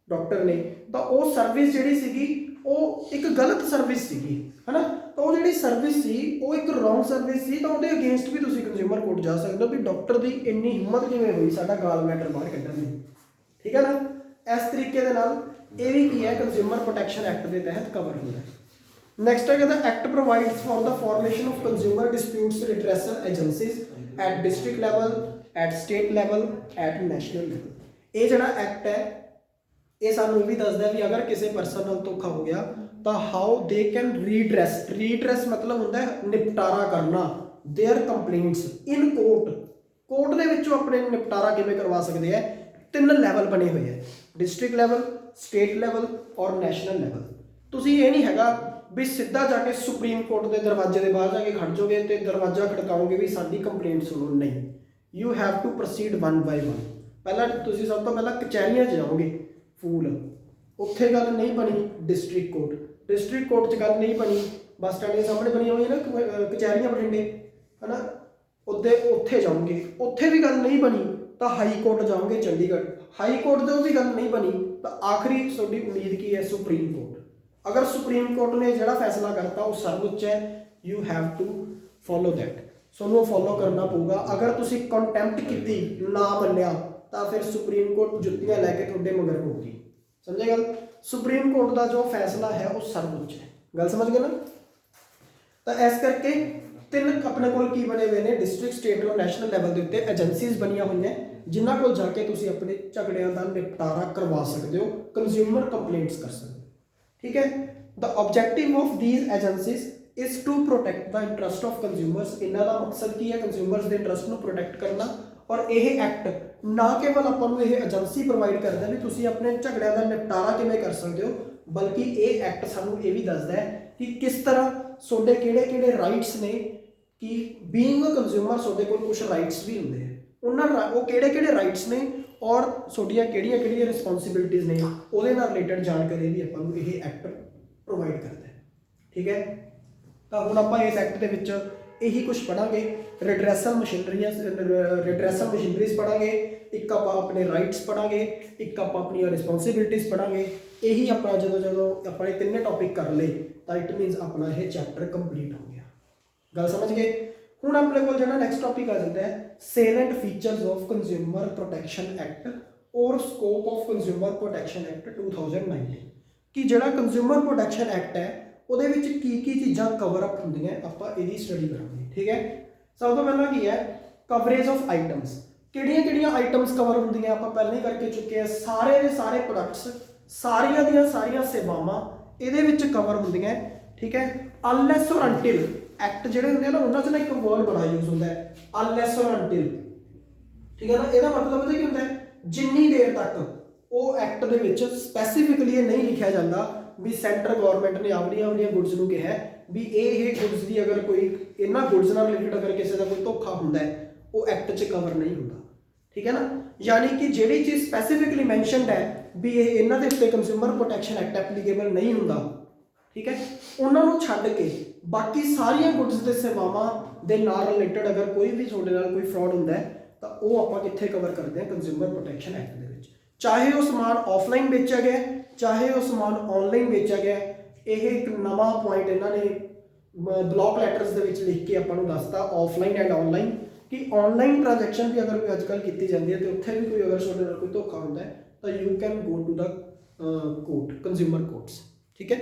ਡਾਕਟਰ ਨੇ, ਤਾਂ ਉਹ ਸਰਵਿਸ ਜਿਹੜੀ ਸੀਗੀ ਉਹ ਇੱਕ ਗਲਤ ਸਰਵਿਸ ਸੀਗੀ ਹੈ ਨਾ। ਤਾਂ ਉਹ ਜਿਹੜੀ ਸਰਵਿਸ ਸੀ ਉਹ ਇੱਕ ਰੋਂਗ ਸਰਵਿਸ ਸੀ, ਤਾਂ ਉਹਦੇ ਅਗੇਂਸਟ ਵੀ ਤੁਸੀਂ ਕੰਜ਼ਿਊਮਰ ਕੋਰਟ ਜਾ ਸਕਦੇ ਹੋ ਵੀ ਡਾਕਟਰ ਦੀ ਇੰਨੀ ਹਿੰਮਤ ਕਿਵੇਂ ਹੋਈ ਸਾਡਾ ਗਾਲ ਬਲੈਡਰ ਬਾਹਰ ਕੱਢਣ ਦੀ, ਠੀਕ ਹੈ ਨਾ। ਇਸ ਤਰੀਕੇ ਦੇ ਨਾਲ ਇਹ ਵੀ ਕੀ ਹੈ, ਕੰਜ਼ਿਊਮਰ ਪ੍ਰੋਟੈਕਸ਼ਨ ਐਕਟ ਦੇ ਤਹਿਤ ਕਵਰ ਹੁੰਦਾ ਹੈ। ਨੈਕਸਟ ਹੈ ਕਹਿੰਦਾ act provides for the formation of consumer disputes redressal agencies at district level, at state level, at national level. ਇਹ ਜਿਹੜਾ ਐਕਟ ਹੈ ਇਹ ਸਾਨੂੰ ਇਹ ਵੀ ਦੱਸਦਾ ਵੀ ਅਗਰ ਕਿਸੇ ਪਰਸਨ ਨਾਲ ਧੋਖਾ ਹੋ ਗਿਆ ਤਾਂ ਹਾਊ ਦੇ ਕੈਨ ਰੀਡਰੈਸ ਮਤਲਬ ਹੁੰਦਾ ਹੈ ਨਿਪਟਾਰਾ ਕਰਨਾ their complaints in court. Court ਦੇ ਵਿੱਚੋਂ ਆਪਣੇ ਨਿਪਟਾਰਾ ਕਿਵੇਂ ਕਰਵਾ ਸਕਦੇ ਆ। 3 ਲੈਵਲ ਬਣੇ ਹੋਏ ਆ, ਡਿਸਟ੍ਰਿਕਟ ਲੈਵਲ, ਸਟੇਟ ਲੈਵਲ ਔਰ ਨੈਸ਼ਨਲ ਲੈਵਲ। ਤੁਸੀਂ ਇਹ ਨਹੀਂ ਹੈਗਾ ਵੀ ਸਿੱਧਾ ਜਾ ਕੇ ਸੁਪਰੀਮ ਕੋਰਟ ਦੇ ਦਰਵਾਜ਼ੇ ਦੇ ਬਾਹਰ ਜਾ ਕੇ ਖੜ ਜਾਓਗੇ ਤੇ ਦਰਵਾਜ਼ਾ ਖੜਕਾਓਗੇ ਵੀ ਸਾਡੀ ਕੰਪਲੇਂਟ ਸੁਣੋ, ਨਹੀਂ। ਯੂ ਹੈਵ ਟੂ ਪ੍ਰੋਸੀਡ 1 ਬਾਈ 1। ਪਹਿਲਾਂ ਤੁਸੀਂ ਸਭ ਤੋਂ ਪਹਿਲਾਂ ਕਚਹਿਰੀਆਂ 'ਚ ਜਾਓਗੇ, ਫੂਲ ਉੱਥੇ ਗੱਲ ਨਹੀਂ ਬਣੀ, ਡਿਸਟ੍ਰਿਕਟ ਕੋਰਟ 'ਚ ਗੱਲ ਨਹੀਂ ਬਣੀ, ਬੱਸ ਸਟੈਂਡ ਦੇ ਸਾਹਮਣੇ ਬਣੀ ਹੋਈ ਨਾ ਕਚਹਿਰੀਆਂ ਬਠਿੰਡੇ ਹੈ ਨਾ, ਉੱਥੇ ਜਾਓਗੇ, ਉੱਥੇ ਵੀ ਗੱਲ ਨਹੀਂ ਬਣੀ ਤਾਂ ਹਾਈ ਕੋਰਟ ਜਾਓਗੇ ਚੰਡੀਗੜ੍ਹ, ਹਾਈ ਕੋਰਟ ਤੋਂ ਵੀ ਗੱਲ ਨਹੀਂ ਬਣੀ ਤਾਂ ਆਖਰੀ ਤੁਹਾਡੀ ਉਮੀਦ ਕੀ ਹੈ, ਸੁਪਰੀਮ ਕੋਰਟ। ਅਗਰ ਸੁਪਰੀਮ ਕੋਰਟ ਨੇ ਜਿਹੜਾ ਫੈਸਲਾ ਕਰਤਾ ਉਹ ਸਰਵਉੱਚ ਹੈ, you have to follow that. ਤੁਹਾਨੂੰ ਉਹ ਫੋਲੋ ਕਰਨਾ ਪਊਗਾ। ਅਗਰ ਤੁਸੀਂ ਕੰਟੈਂਪਟ ਕੀਤੀ, ਨਾ ਮੰਨਿਆ, ਤਾਂ ਫਿਰ ਸੁਪਰੀਮ ਕੋਰਟ ਜੁੱਤੀਆਂ ਲੈ ਕੇ ਤੁਹਾਡੇ ਮਗਰ ਹੋਊਗੀ। ਸਮਝੇ ਗੱਲ। ਸੁਪਰੀਮ ਕੋਰਟ ਦਾ ਜੋ ਫੈਸਲਾ ਹੈ ਉਹ ਸਰਵਉੱਚ ਹੈ। ਗੱਲ ਸਮਝ ਗਏ ਨਾ। ਤਾਂ ਇਸ ਕਰਕੇ 3 ਆਪਣੇ ਕੋਲ ਕੀ ਬਣੇ ਹੋਏ ਨੇ, ਡਿਸਟ੍ਰਿਕਟ, ਸਟੇਟ ਔਰ ਨੈਸ਼ਨਲ ਲੈਵਲ ਦੇ ਉੱਤੇ ਏਜੰਸੀਜ਼ ਬਣੀਆਂ ਹੋਈਆਂ ਜਿਨ੍ਹਾਂ ਕੋਲ ਜਾ ਕੇ ਤੁਸੀਂ ਆਪਣੇ ਝਗੜਿਆਂ ਦਾ ਨਿਪਟਾਰਾ ਕਰਵਾ ਸਕਦੇ ਹੋ, ਕੰਜ਼ਿਊਮਰ ਕੰਪਲੇਂਟਸ ਕਰ ਸਕਦੇ ਹੋ, ਠੀਕ ਹੈ। The objective of these agencies is to protect the interest of consumers. ਇਹਨਾਂ ਦਾ ਮਕਸਦ ਕੀ ਹੈ, ਕੰਜ਼ਿਊਮਰਸ ਦੇ ਇੰਟਰਸਟ ਨੂੰ ਪ੍ਰੋਟੈਕਟ ਕਰਨਾ। ਔਰ ਇਹ ਐਕਟ ਨਾ ਕੇਵਲ ਆਪਾਂ ਨੂੰ ਇਹ ਏਜੰਸੀ ਪ੍ਰੋਵਾਈਡ ਕਰਦਾ ਵੀ ਤੁਸੀਂ ਆਪਣੇ ਝਗੜਿਆਂ ਦਾ ਨਿਪਟਾਰਾ ਕਿਵੇਂ ਕਰ ਸਕਦੇ ਹੋ, ਬਲਕਿ ਇਹ ਐਕਟ ਸਾਨੂੰ ਇਹ ਵੀ ਦੱਸਦਾ ਹੈ ਕਿ ਕਿਸ ਤਰ੍ਹਾਂ ਤੁਹਾਡੇ ਕਿਹੜੇ ਰਾਈਟਸ ਨੇ, ਕਿ ਬੀਇੰਗ ਅ ਕੰਜ਼ਿਊਮਰ ਤੁਹਾਡੇ ਕੋਲ ਕੁਝ ਰਾਈਟਸ ਵੀ ਹੁੰਦੇ ਆ, ਉਹ ਕਿਹੜੇ ਰਾਈਟਸ ਨੇ ਔਰ ਤੁਹਾਡੀਆਂ ਕਿਹੜੀਆਂ ਰਿਸਪੌਂਸਿਬਿਲਿਟੀਜ਼ ਨੇ, ਉਹਦੇ ਨਾਲ ਰਿਲੇਟਡ ਜਾਣਕਾਰੀ ਵੀ ਆਪਾਂ ਨੂੰ ਇਹ ਐਕਟ ਪ੍ਰੋਵਾਈਡ ਕਰਦਾ ਹੈ, ਠੀਕ ਹੈ। ਤਾਂ ਹੁਣ ਆਪਾਂ ਇਸ ਐਕਟ ਦੇ ਵਿੱਚ ਇਹੀ ਕੁਝ ਪੜਾਂਗੇ, ਰਿਡਰੈਸਲ ਮਸ਼ੀਨਰੀਜ਼ ਪੜਾਂਗੇ, ਇੱਕ ਆਪਾਂ ਆਪਣੇ ਰਾਈਟਸ ਪੜਾਂਗੇ, ਇੱਕ ਆਪਾਂ ਆਪਣੀਆਂ ਰਿਸਪੌਂਸਿਬਿਲਿਟੀਜ਼ ਪੜਾਂਗੇ। ਇਹੀ ਆਪਾਂ ਜਦੋਂ ਆਪਾਂ ਇਹ 3 ਟੌਪਿਕ ਕਰ ਲਏ ਤਾਂ ਇਟ ਮੀਨਸ ਆਪਣਾ ਇਹ ਚੈਪਟਰ ਕੰਪਲੀਟ ਹੋ ਗਿਆ। ਗੱਲ ਸਮਝ ਗਏ। ਹੁਣ ਆਪਣੇ ਕੋਲ ਜਿਹੜਾ ਨੈਕਸਟ ਟੌਪਿਕ ਆ ਜਾਂਦਾ ਹੈ, salient features of consumer protection act ਔਰ scope of consumer protection act 2019। ਕਿ ਜਿਹੜਾ ਕੰਜ਼ਿਊਮਰ ਪ੍ਰੋਟੈਕਸ਼ਨ ਐਕਟ ਹੈ ਉਹਦੇ ਵਿੱਚ ਕੀ ਚੀਜ਼ਾਂ ਕਵਰ ਅਪ ਹੁੰਦੀਆਂ ਆਪਾਂ ਇਹਦੀ ਸਟੱਡੀ ਕਰਾਂਗੇ, ਠੀਕ ਹੈ। ਸਭ ਤੋਂ ਪਹਿਲਾਂ ਕੀ ਹੈ, ਕਵਰੇਜ ਆਫ ਆਈਟਮਸ। ਕਿਹੜੀਆਂ ਆਈਟਮਸ ਕਵਰ ਹੁੰਦੀਆਂ ਆਪਾਂ ਪਹਿਲਾਂ ਹੀ ਕਰਕੇ ਚੁੱਕੇ ਆ। ਸਾਰੇ ਦੇ ਸਾਰੇ ਪ੍ਰੋਡਕਟਸ, ਸਾਰੀਆਂ ਦੀਆਂ ਸਾਰੀਆਂ ਸੇਵਾਵਾਂ ਇਹਦੇ ਵਿੱਚ ਕਵਰ ਹੁੰਦੀਆਂ, ਠੀਕ ਹੈ। ਅਨਲੈਸ ਔਰ ਅੰਟਿਲ ਐਕਟ ਜਿਹੜੇ ਹੁੰਦੇ ਆ ਨਾ, ਉਹਨਾਂ 'ਚ ਨਾ ਇੱਕ ਵਰਡ ਬੜਾ ਯੂਜ਼ ਹੁੰਦਾ ਹੈ, ਅਨਲੈਸ ਔਰ ਅੰਟਿਲ, ਠੀਕ ਹੈ ਨਾ। ਇਹਦਾ ਮਤਲਬ ਪਤਾ ਕੀ ਹੁੰਦਾ ਹੈ, ਜਿੰਨੀ ਦੇਰ ਤੱਕ ਉਹ ਐਕਟ ਦੇ ਵਿੱਚ ਸਪੈਸੀਫਿਕਲੀ ਇਹ ਨਹੀਂ ਲਿਖਿਆ ਜਾਂਦਾ ਵੀ ਸੈਂਟਰ ਗਵਰਨਮੈਂਟ ਨੇ ਆਪਣੀਆਂ ਗੁੱਡਸ ਨੂੰ ਕਿਹਾ ਵੀ ਇਹ ਗੁੱਡਸ ਦੀ ਅਗਰ ਕੋਈ ਇਹਨਾਂ ਗੁੱਡਸ ਨਾਲ ਰਿਲੇਟਡ ਅਗਰ ਕਿਸੇ ਦਾ ਕੋਈ ਧੋਖਾ ਹੁੰਦਾ ਹੈ ਉਹ ਐਕਟ 'ਚ ਕਵਰ ਨਹੀਂ ਹੁੰਦਾ, ਠੀਕ ਹੈ ਨਾ। ਯਾਨੀ ਕਿ ਜਿਹੜੀ ਚੀਜ਼ ਸਪੈਸੀਫਿਕਲੀ ਮੈਂਸ਼ਨਡ ਹੈ ਵੀ ਇਹ ਇਹਨਾਂ ਦੇ ਉੱਤੇ ਕੰਜ਼ਿਊਮਰ ਪ੍ਰੋਟੈਕਸ਼ਨ ਐਕਟ ਐਪਲੀਕੇਬਲ ਨਹੀਂ ਹੁੰਦਾ, ਠੀਕ ਹੈ, ਉਹਨਾਂ ਨੂੰ ਛੱਡ ਕੇ ਬਾਕੀ ਸਾਰੀਆਂ ਗੁੱਡਸ ਦੇ ਸੇਵਾਵਾਂ ਦੇ ਨਾਲ ਰਿਲੇਟਡ ਅਗਰ ਕੋਈ ਵੀ ਤੁਹਾਡੇ ਨਾਲ ਕੋਈ ਫਰਾਡ ਹੁੰਦਾ ਹੈ ਤਾਂ ਉਹ ਆਪਾਂ ਕਿੱਥੇ ਕਵਰ ਕਰਦੇ ਹਾਂ, ਕੰਜ਼ਿਊਮਰ ਪ੍ਰੋਟੈਕਸ਼ਨ ਐਕਟ ਦੇ ਵਿੱਚ। ਚਾਹੇ ਉਹ ਸਮਾਨ ਆਫਲਾਈਨ ਵੇਚਿਆ ਗਿਆ, ਚਾਹੇ ਉਹ ਸਮਾਨ ਆਨਲਾਈਨ ਵੇਚਿਆ ਗਿਆ। ਇਹ ਇੱਕ ਨਵਾਂ ਪੁਆਇੰਟ ਇਹਨਾਂ ਨੇ ਬਲੌਕ ਲੈਟਰਸ ਦੇ ਵਿੱਚ ਲਿਖ ਕੇ ਆਪਾਂ ਨੂੰ ਦੱਸਤਾ, ਆਫਲਾਈਨ ਐਂਡ ਆਨਲਾਈਨ, ਕਿ ਆਨਲਾਈਨ ਟ੍ਰਾਂਜੈਕਸ਼ਨ ਵੀ ਅਗਰ ਕੋਈ ਅੱਜ ਕੱਲ੍ਹ ਕੀਤੀ ਜਾਂਦੀ ਹੈ ਤੇ ਉੱਥੇ ਵੀ ਕੋਈ ਅਗਰ ਤੁਹਾਡੇ ਨਾਲ ਕੋਈ ਧੋਖਾ ਹੁੰਦਾ ਹੈ ਤਾਂ you can go to the court, consumer courts, ਠੀਕ ਹੈ।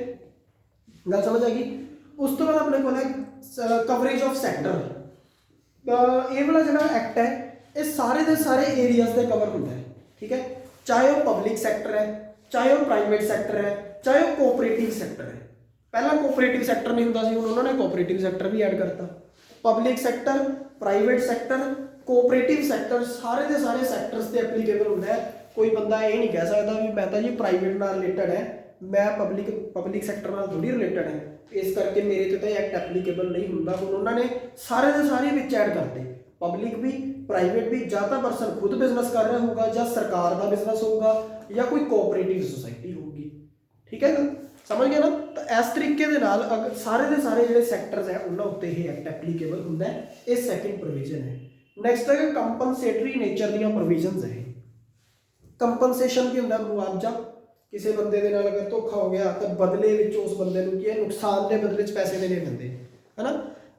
ਗੱਲ ਸਮਝ ਆ ਗਈ। ਉਸ ਤੋਂ ਬਾਅਦ ਆਪਣੇ ਕੋਲ ਹੈ ਕਵਰੇਜ ਆਫ ਸੈਕਟਰ। ਇਹ ਵਾਲਾ ਜਿਹੜਾ ਐਕਟ ਹੈ ਇਹ ਸਾਰੇ ਦੇ ਸਾਰੇ ਏਰੀਆਜ਼ ਦੇ ਕਵਰ ਹੁੰਦਾ ਹੈ, ਠੀਕ ਹੈ। ਚਾਹੇ ਉਹ ਪਬਲਿਕ ਸੈਕਟਰ ਹੈ, ਚਾਹੇ ਉਹ ਪ੍ਰਾਈਵੇਟ ਸੈਕਟਰ ਹੈ, ਚਾਹੇ ਉਹ ਕੋਆਪਰੇਟਿਵ ਸੈਕਟਰ ਹੈ। ਪਹਿਲਾਂ ਕੋਆਪਰੇਟਿਵ ਸੈਕਟਰ ਨਹੀਂ ਹੁੰਦਾ ਸੀ, ਹੁਣ ਉਹਨਾਂ ਨੇ ਕੋਆਪਰੇਟਿਵ ਸੈਕਟਰ ਵੀ ਐਡ ਕਰਤਾ। Public sector, private sector, cooperative sector, ਸਾਰੇ ਦੇ ਸਾਰੇ ਸੈਕਟਰਸ ਤੇ ਐਪਲੀਕੇਬਲ ਹੁੰਦਾ ਹੈ। ਕੋਈ ਬੰਦਾ ਇਹ ਨਹੀਂ ਕਹਿ ਸਕਦਾ ਵੀ ਮੈਂ ਤਾਂ ਜੀ ਪ੍ਰਾਈਵੇਟ ਨਾਲ ਰਿਲੇਟਡ ਹੈ, ਮੈਂ ਪਬਲਿਕ ਸੈਕਟਰ ਨਾਲ ਥੋੜੀ ਰਿਲੇਟਡ ਹੈ, ਇਸ ਕਰਕੇ ਮੇਰੇ ਤੇ ਤਾਂ ਐਕਟ ਐਪਲੀਕੇਬਲ ਨਹੀਂ ਹੁੰਦਾ। ਹੁਣ ਉਹਨਾਂ ਨੇ ਸਾਰੇ ਦੇ ਸਾਰੇ ਵਿੱਚ ਐਡ ਕਰਤੇ, ਪਬਲਿਕ ਵੀ ਪ੍ਰਾਈਵੇਟ ਵੀ, ਜਾਂ ਤਾਂ ਪਰਸਨ ਖੁਦ ਬਿਜ਼ਨਸ ਕਰ ਰਿਹਾ ਹੋਊਗਾ, ਜਾਂ ਸਰਕਾਰ ਦਾ ਬਿਜ਼ਨਸ ਹੋਊਗਾ, ਜਾਂ ਕੋਈ ਕੋਆਪਰੇਟਿਵ ਸੁਸਾਇਟੀ ਹੋਊਗੀ। ਠੀਕ ਹੈ ਨਾ, ਸਮਝ ਗਏ ਨਾ। ਤਾਂ ਇਸ ਤਰੀਕੇ ਦੇ ਨਾਲ ਸਾਰੇ ਦੇ ਸਾਰੇ ਜਿਹੜੇ ਸੈਕਟਰਸ ਹੈ ਉਹਨਾਂ ਉੱਤੇ ਇਹ ਐਕਟ ਐਪਲੀਕੇਬਲ ਹੁੰਦਾ ਹੈ। ਇਹ ਸੈਕਿੰਡ ਪ੍ਰੋਵੀਜ਼ਨ ਹੈ। ਨੈਕਸਟ ਹੈ ਕੰਪਨਸੇਟਰੀ ਨੇਚਰ ਦੀਆਂ ਪ੍ਰੋਵੀਜ਼ਨਸ ਹੈ। ਕੰਪਨਸੇਸ਼ਨ ਕੀ ਹੁੰਦਾ, ਮੁਆਵਜ਼ਾ। ਕਿਸੇ ਬੰਦੇ ਦੇ ਨਾਲ ਅਗਰ ਧੋਖਾ ਹੋ ਗਿਆ ਤਾਂ ਬਦਲੇ ਵਿੱਚ ਉਸ ਬੰਦੇ ਨੂੰ ਕੀ ਹੈ, ਨੁਕਸਾਨ ਦੇ ਬਦਲੇ 'ਚ ਪੈਸੇ ਦੇਣੇ ਪੈਂਦੇ ਹੈ ਨਾ।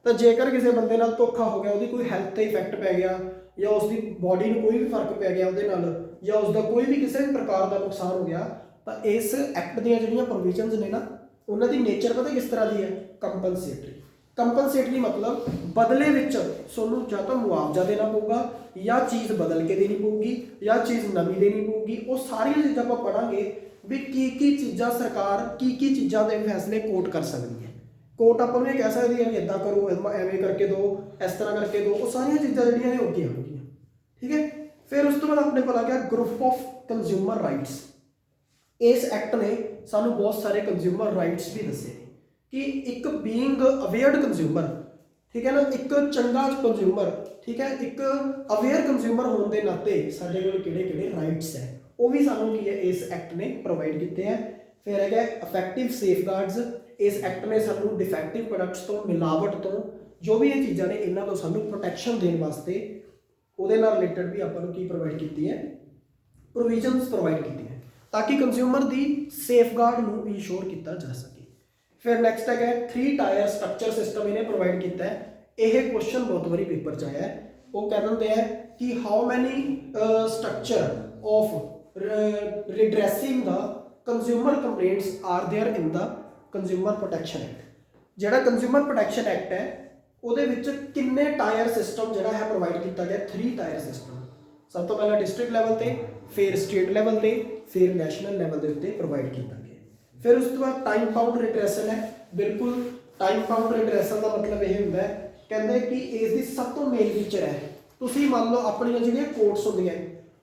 ਤਾਂ ਜੇਕਰ ਕਿਸੇ ਬੰਦੇ ਨਾਲ ਧੋਖਾ ਹੋ ਗਿਆ, ਉਹਦੀ ਕੋਈ ਹੈਲਥ ਤੇ ਇਫੈਕਟ ਪੈ ਗਿਆ, ਜਾਂ ਉਸਦੀ ਬੋਡੀ ਨੂੰ ਕੋਈ ਵੀ ਫਰਕ ਪੈ ਗਿਆ ਉਹਦੇ ਨਾਲ, ਜਾਂ ਉਸਦਾ ਕੋਈ ਵੀ ਕਿਸੇ ਵੀ ਪ੍ਰਕਾਰ ਦਾ ਨੁਕਸਾਨ ਹੋ ਗਿਆ, ਤਾਂ ਇਸ ਐਕਟ ਦੀਆਂ ਜਿਹੜੀਆਂ ਪ੍ਰੋਵੀਜ਼ਨਸ ਨੇ ਨਾ, ਉਹਨਾਂ ਦੀ ਨੇਚਰ ਪਤਾ ਕਿਸ ਤਰ੍ਹਾਂ ਦੀ ਹੈ, ਕੰਪਨਸੇਟਰੀ। ਕੰਪਨਸੇਟਰੀ ਮਤਲਬ ਬਦਲੇ ਵਿੱਚ ਤੁਹਾਨੂੰ ਜਾਂ ਤਾਂ ਮੁਆਵਜ਼ਾ ਦੇਣਾ ਪਊਗਾ, ਜਾਂ ਚੀਜ਼ ਬਦਲ ਕੇ ਦੇਣੀ ਪਊਗੀ, ਜਾਂ ਚੀਜ਼ ਨਵੀਂ ਦੇਣੀ ਪਊਗੀ। ਉਹ ਸਾਰੀਆਂ ਚੀਜ਼ਾਂ ਆਪਾਂ ਪੜਾਂਗੇ ਵੀ ਕੀ ਚੀਜ਼ਾਂ ਸਰਕਾਰ ਕੀ ਚੀਜ਼ਾਂ ਦੇ ਫੈਸਲੇ ਕੋਰਟ ਕਰ ਸਕਦੀ ਹੈ। ਕੋਰਟ ਆਪਾਂ ਨੂੰ ਇਹ ਕਹਿ ਸਕਦੀ ਹੈ ਵੀ ਇੱਦਾਂ ਕਰੋ, ਐਵੇਂ ਕਰਕੇ ਦਿਓ, ਇਸ ਤਰ੍ਹਾਂ ਕਰਕੇ ਦਿਓ। ਉਹ ਸਾਰੀਆਂ ਚੀਜ਼ਾਂ ਜਿਹੜੀਆਂ ਨੇ ਅੱਗੇ ਆਉਣਗੀਆਂ। ਠੀਕ ਹੈ। ਫਿਰ ਉਸ ਤੋਂ ਬਾਅਦ ਆਪਣੇ ਕੋਲ ਆ ਗਿਆ ਗਰੁੱਪ ਆਫ ਕੰਜ਼ਿਊਮਰ ਰਾਈਟਸ। ਇਸ ਐਕਟ ਨੇ ਸਾਨੂੰ ਬਹੁਤ ਸਾਰੇ ਕੰਜ਼ਿਊਮਰ ਰਾਈਟਸ ਵੀ ਦੱਸੇ ਨੇ ਕਿ ਇੱਕ ਬੀਇੰਗ ਅਵੇਅਰਡ ਕੰਜ਼ਿਊਮਰ, ਠੀਕ ਹੈ ਨਾ, ਇੱਕ ਚੰਗਾ ਕੰਜ਼ਿਊਮਰ, ਠੀਕ ਹੈ, ਇੱਕ ਅਵੇਅਰ ਕੰਜ਼ਿਊਮਰ ਹੋਣ ਦੇ ਨਾਤੇ ਸਾਡੇ ਕੋਲ ਕਿਹੜੇ ਰਾਈਟਸ ਹੈ, ਉਹ ਵੀ ਸਾਨੂੰ ਕੀ ਹੈ ਇਸ ਐਕਟ ਨੇ ਪ੍ਰੋਵਾਈਡ ਕੀਤੇ ਹੈ। ਫਿਰ ਹੈਗਾ ਇਫੈਕਟਿਵ ਸੇਫਗਾਰਡਸ। ਇਸ ਐਕਟ ਨੇ ਸਾਨੂੰ ਡਿਫੈਕਟਿਵ ਪ੍ਰੋਡਕਟਸ ਤੋਂ, ਮਿਲਾਵਟ ਤੋਂ, ਜੋ ਵੀ ਇਹ ਚੀਜ਼ਾਂ ਨੇ ਇਹਨਾਂ ਤੋਂ ਸਾਨੂੰ ਪ੍ਰੋਟੈਕਸ਼ਨ ਦੇਣ ਵਾਸਤੇ ਉਹਦੇ ਨਾਲ ਰਿਲੇਟਡ ਵੀ ਆਪਾਂ ਨੂੰ ਕੀ ਪ੍ਰੋਵਾਈਡ ਕੀਤੀ ਹੈ, ਪ੍ਰੋਵੀਜ਼ਨਸ ਪ੍ਰੋਵਾਈਡ ਕੀਤੀਆਂ, ਤਾਂ ਕਿ ਕੰਜ਼ਿਊਮਰ ਦੀ ਸੇਫਗਾਰਡ ਨੂੰ ਇਨਸ਼ੋਰ ਕੀਤਾ ਜਾ ਸਕੇ। ਫਿਰ ਨੈਕਸਟ ਹੈਗਾ 3 ਟਾਇਰ ਸਟਰਕਚਰ ਸਿਸਟਮ ਇਹਨੇ ਪ੍ਰੋਵਾਈਡ ਕੀਤਾ ਹੈ। ਇਹ ਕੁਐਸਚਨ ਬਹੁਤ ਵਾਰੀ ਪੇਪਰ 'ਚ ਆਇਆ ਹੈ। ਉਹ ਕਹਿ ਦਿੰਦੇ ਹੈ ਕਿ how many structure of redressing the consumer complaints are there in the consumer protection act. ਜਿਹੜਾ ਕੰਜ਼ਿਊਮਰ ਪ੍ਰੋਟੈਕਸ਼ਨ ਐਕਟ ਹੈ ਉਹਦੇ ਵਿੱਚ ਕਿੰਨੇ ਟਾਇਰ ਸਿਸਟਮ ਜਿਹੜਾ ਹੈ ਪ੍ਰੋਵਾਈਡ ਕੀਤਾ ਗਿਆ, 3 ਟਾਇਰ ਸਿਸਟਮ। ਸਭ ਤੋਂ ਪਹਿਲਾਂ ਡਿਸਟ੍ਰਿਕਟ ਲੈਵਲ ਤੇ, ਫਿਰ ਸਟੇਟ ਲੈਵਲ ਤੇ, ਫਿਰ ਨੈਸ਼ਨਲ ਲੈਵਲ ਦੇ ਉੱਤੇ ਪ੍ਰੋਵਾਈਡ ਕੀਤਾ ਗਿਆ। ਫਿਰ ਉਸ ਤੋਂ ਬਾਅਦ ਟਾਈਮ ਬਾਉਂਡ ਰਿਡਰੈਸਲ ਹੈ। ਬਿਲਕੁਲ ਟਾਈਮ ਬਾਉਂਡ ਰਿਡਰੈਸਲ ਦਾ ਮਤਲਬ ਇਹ ਹੁੰਦਾ ਹੈ, ਕਹਿੰਦੇ ਕਿ ਇਸ ਦੀ ਸਭ ਤੋਂ ਮੇਨ ਫੀਚਰ ਹੈ, ਤੁਸੀਂ ਮੰਨ ਲਓ ਆਪਣੀਆਂ ਜਿਹੜੀਆਂ ਕੋਰਟਸ ਹੁੰਦੀਆਂ,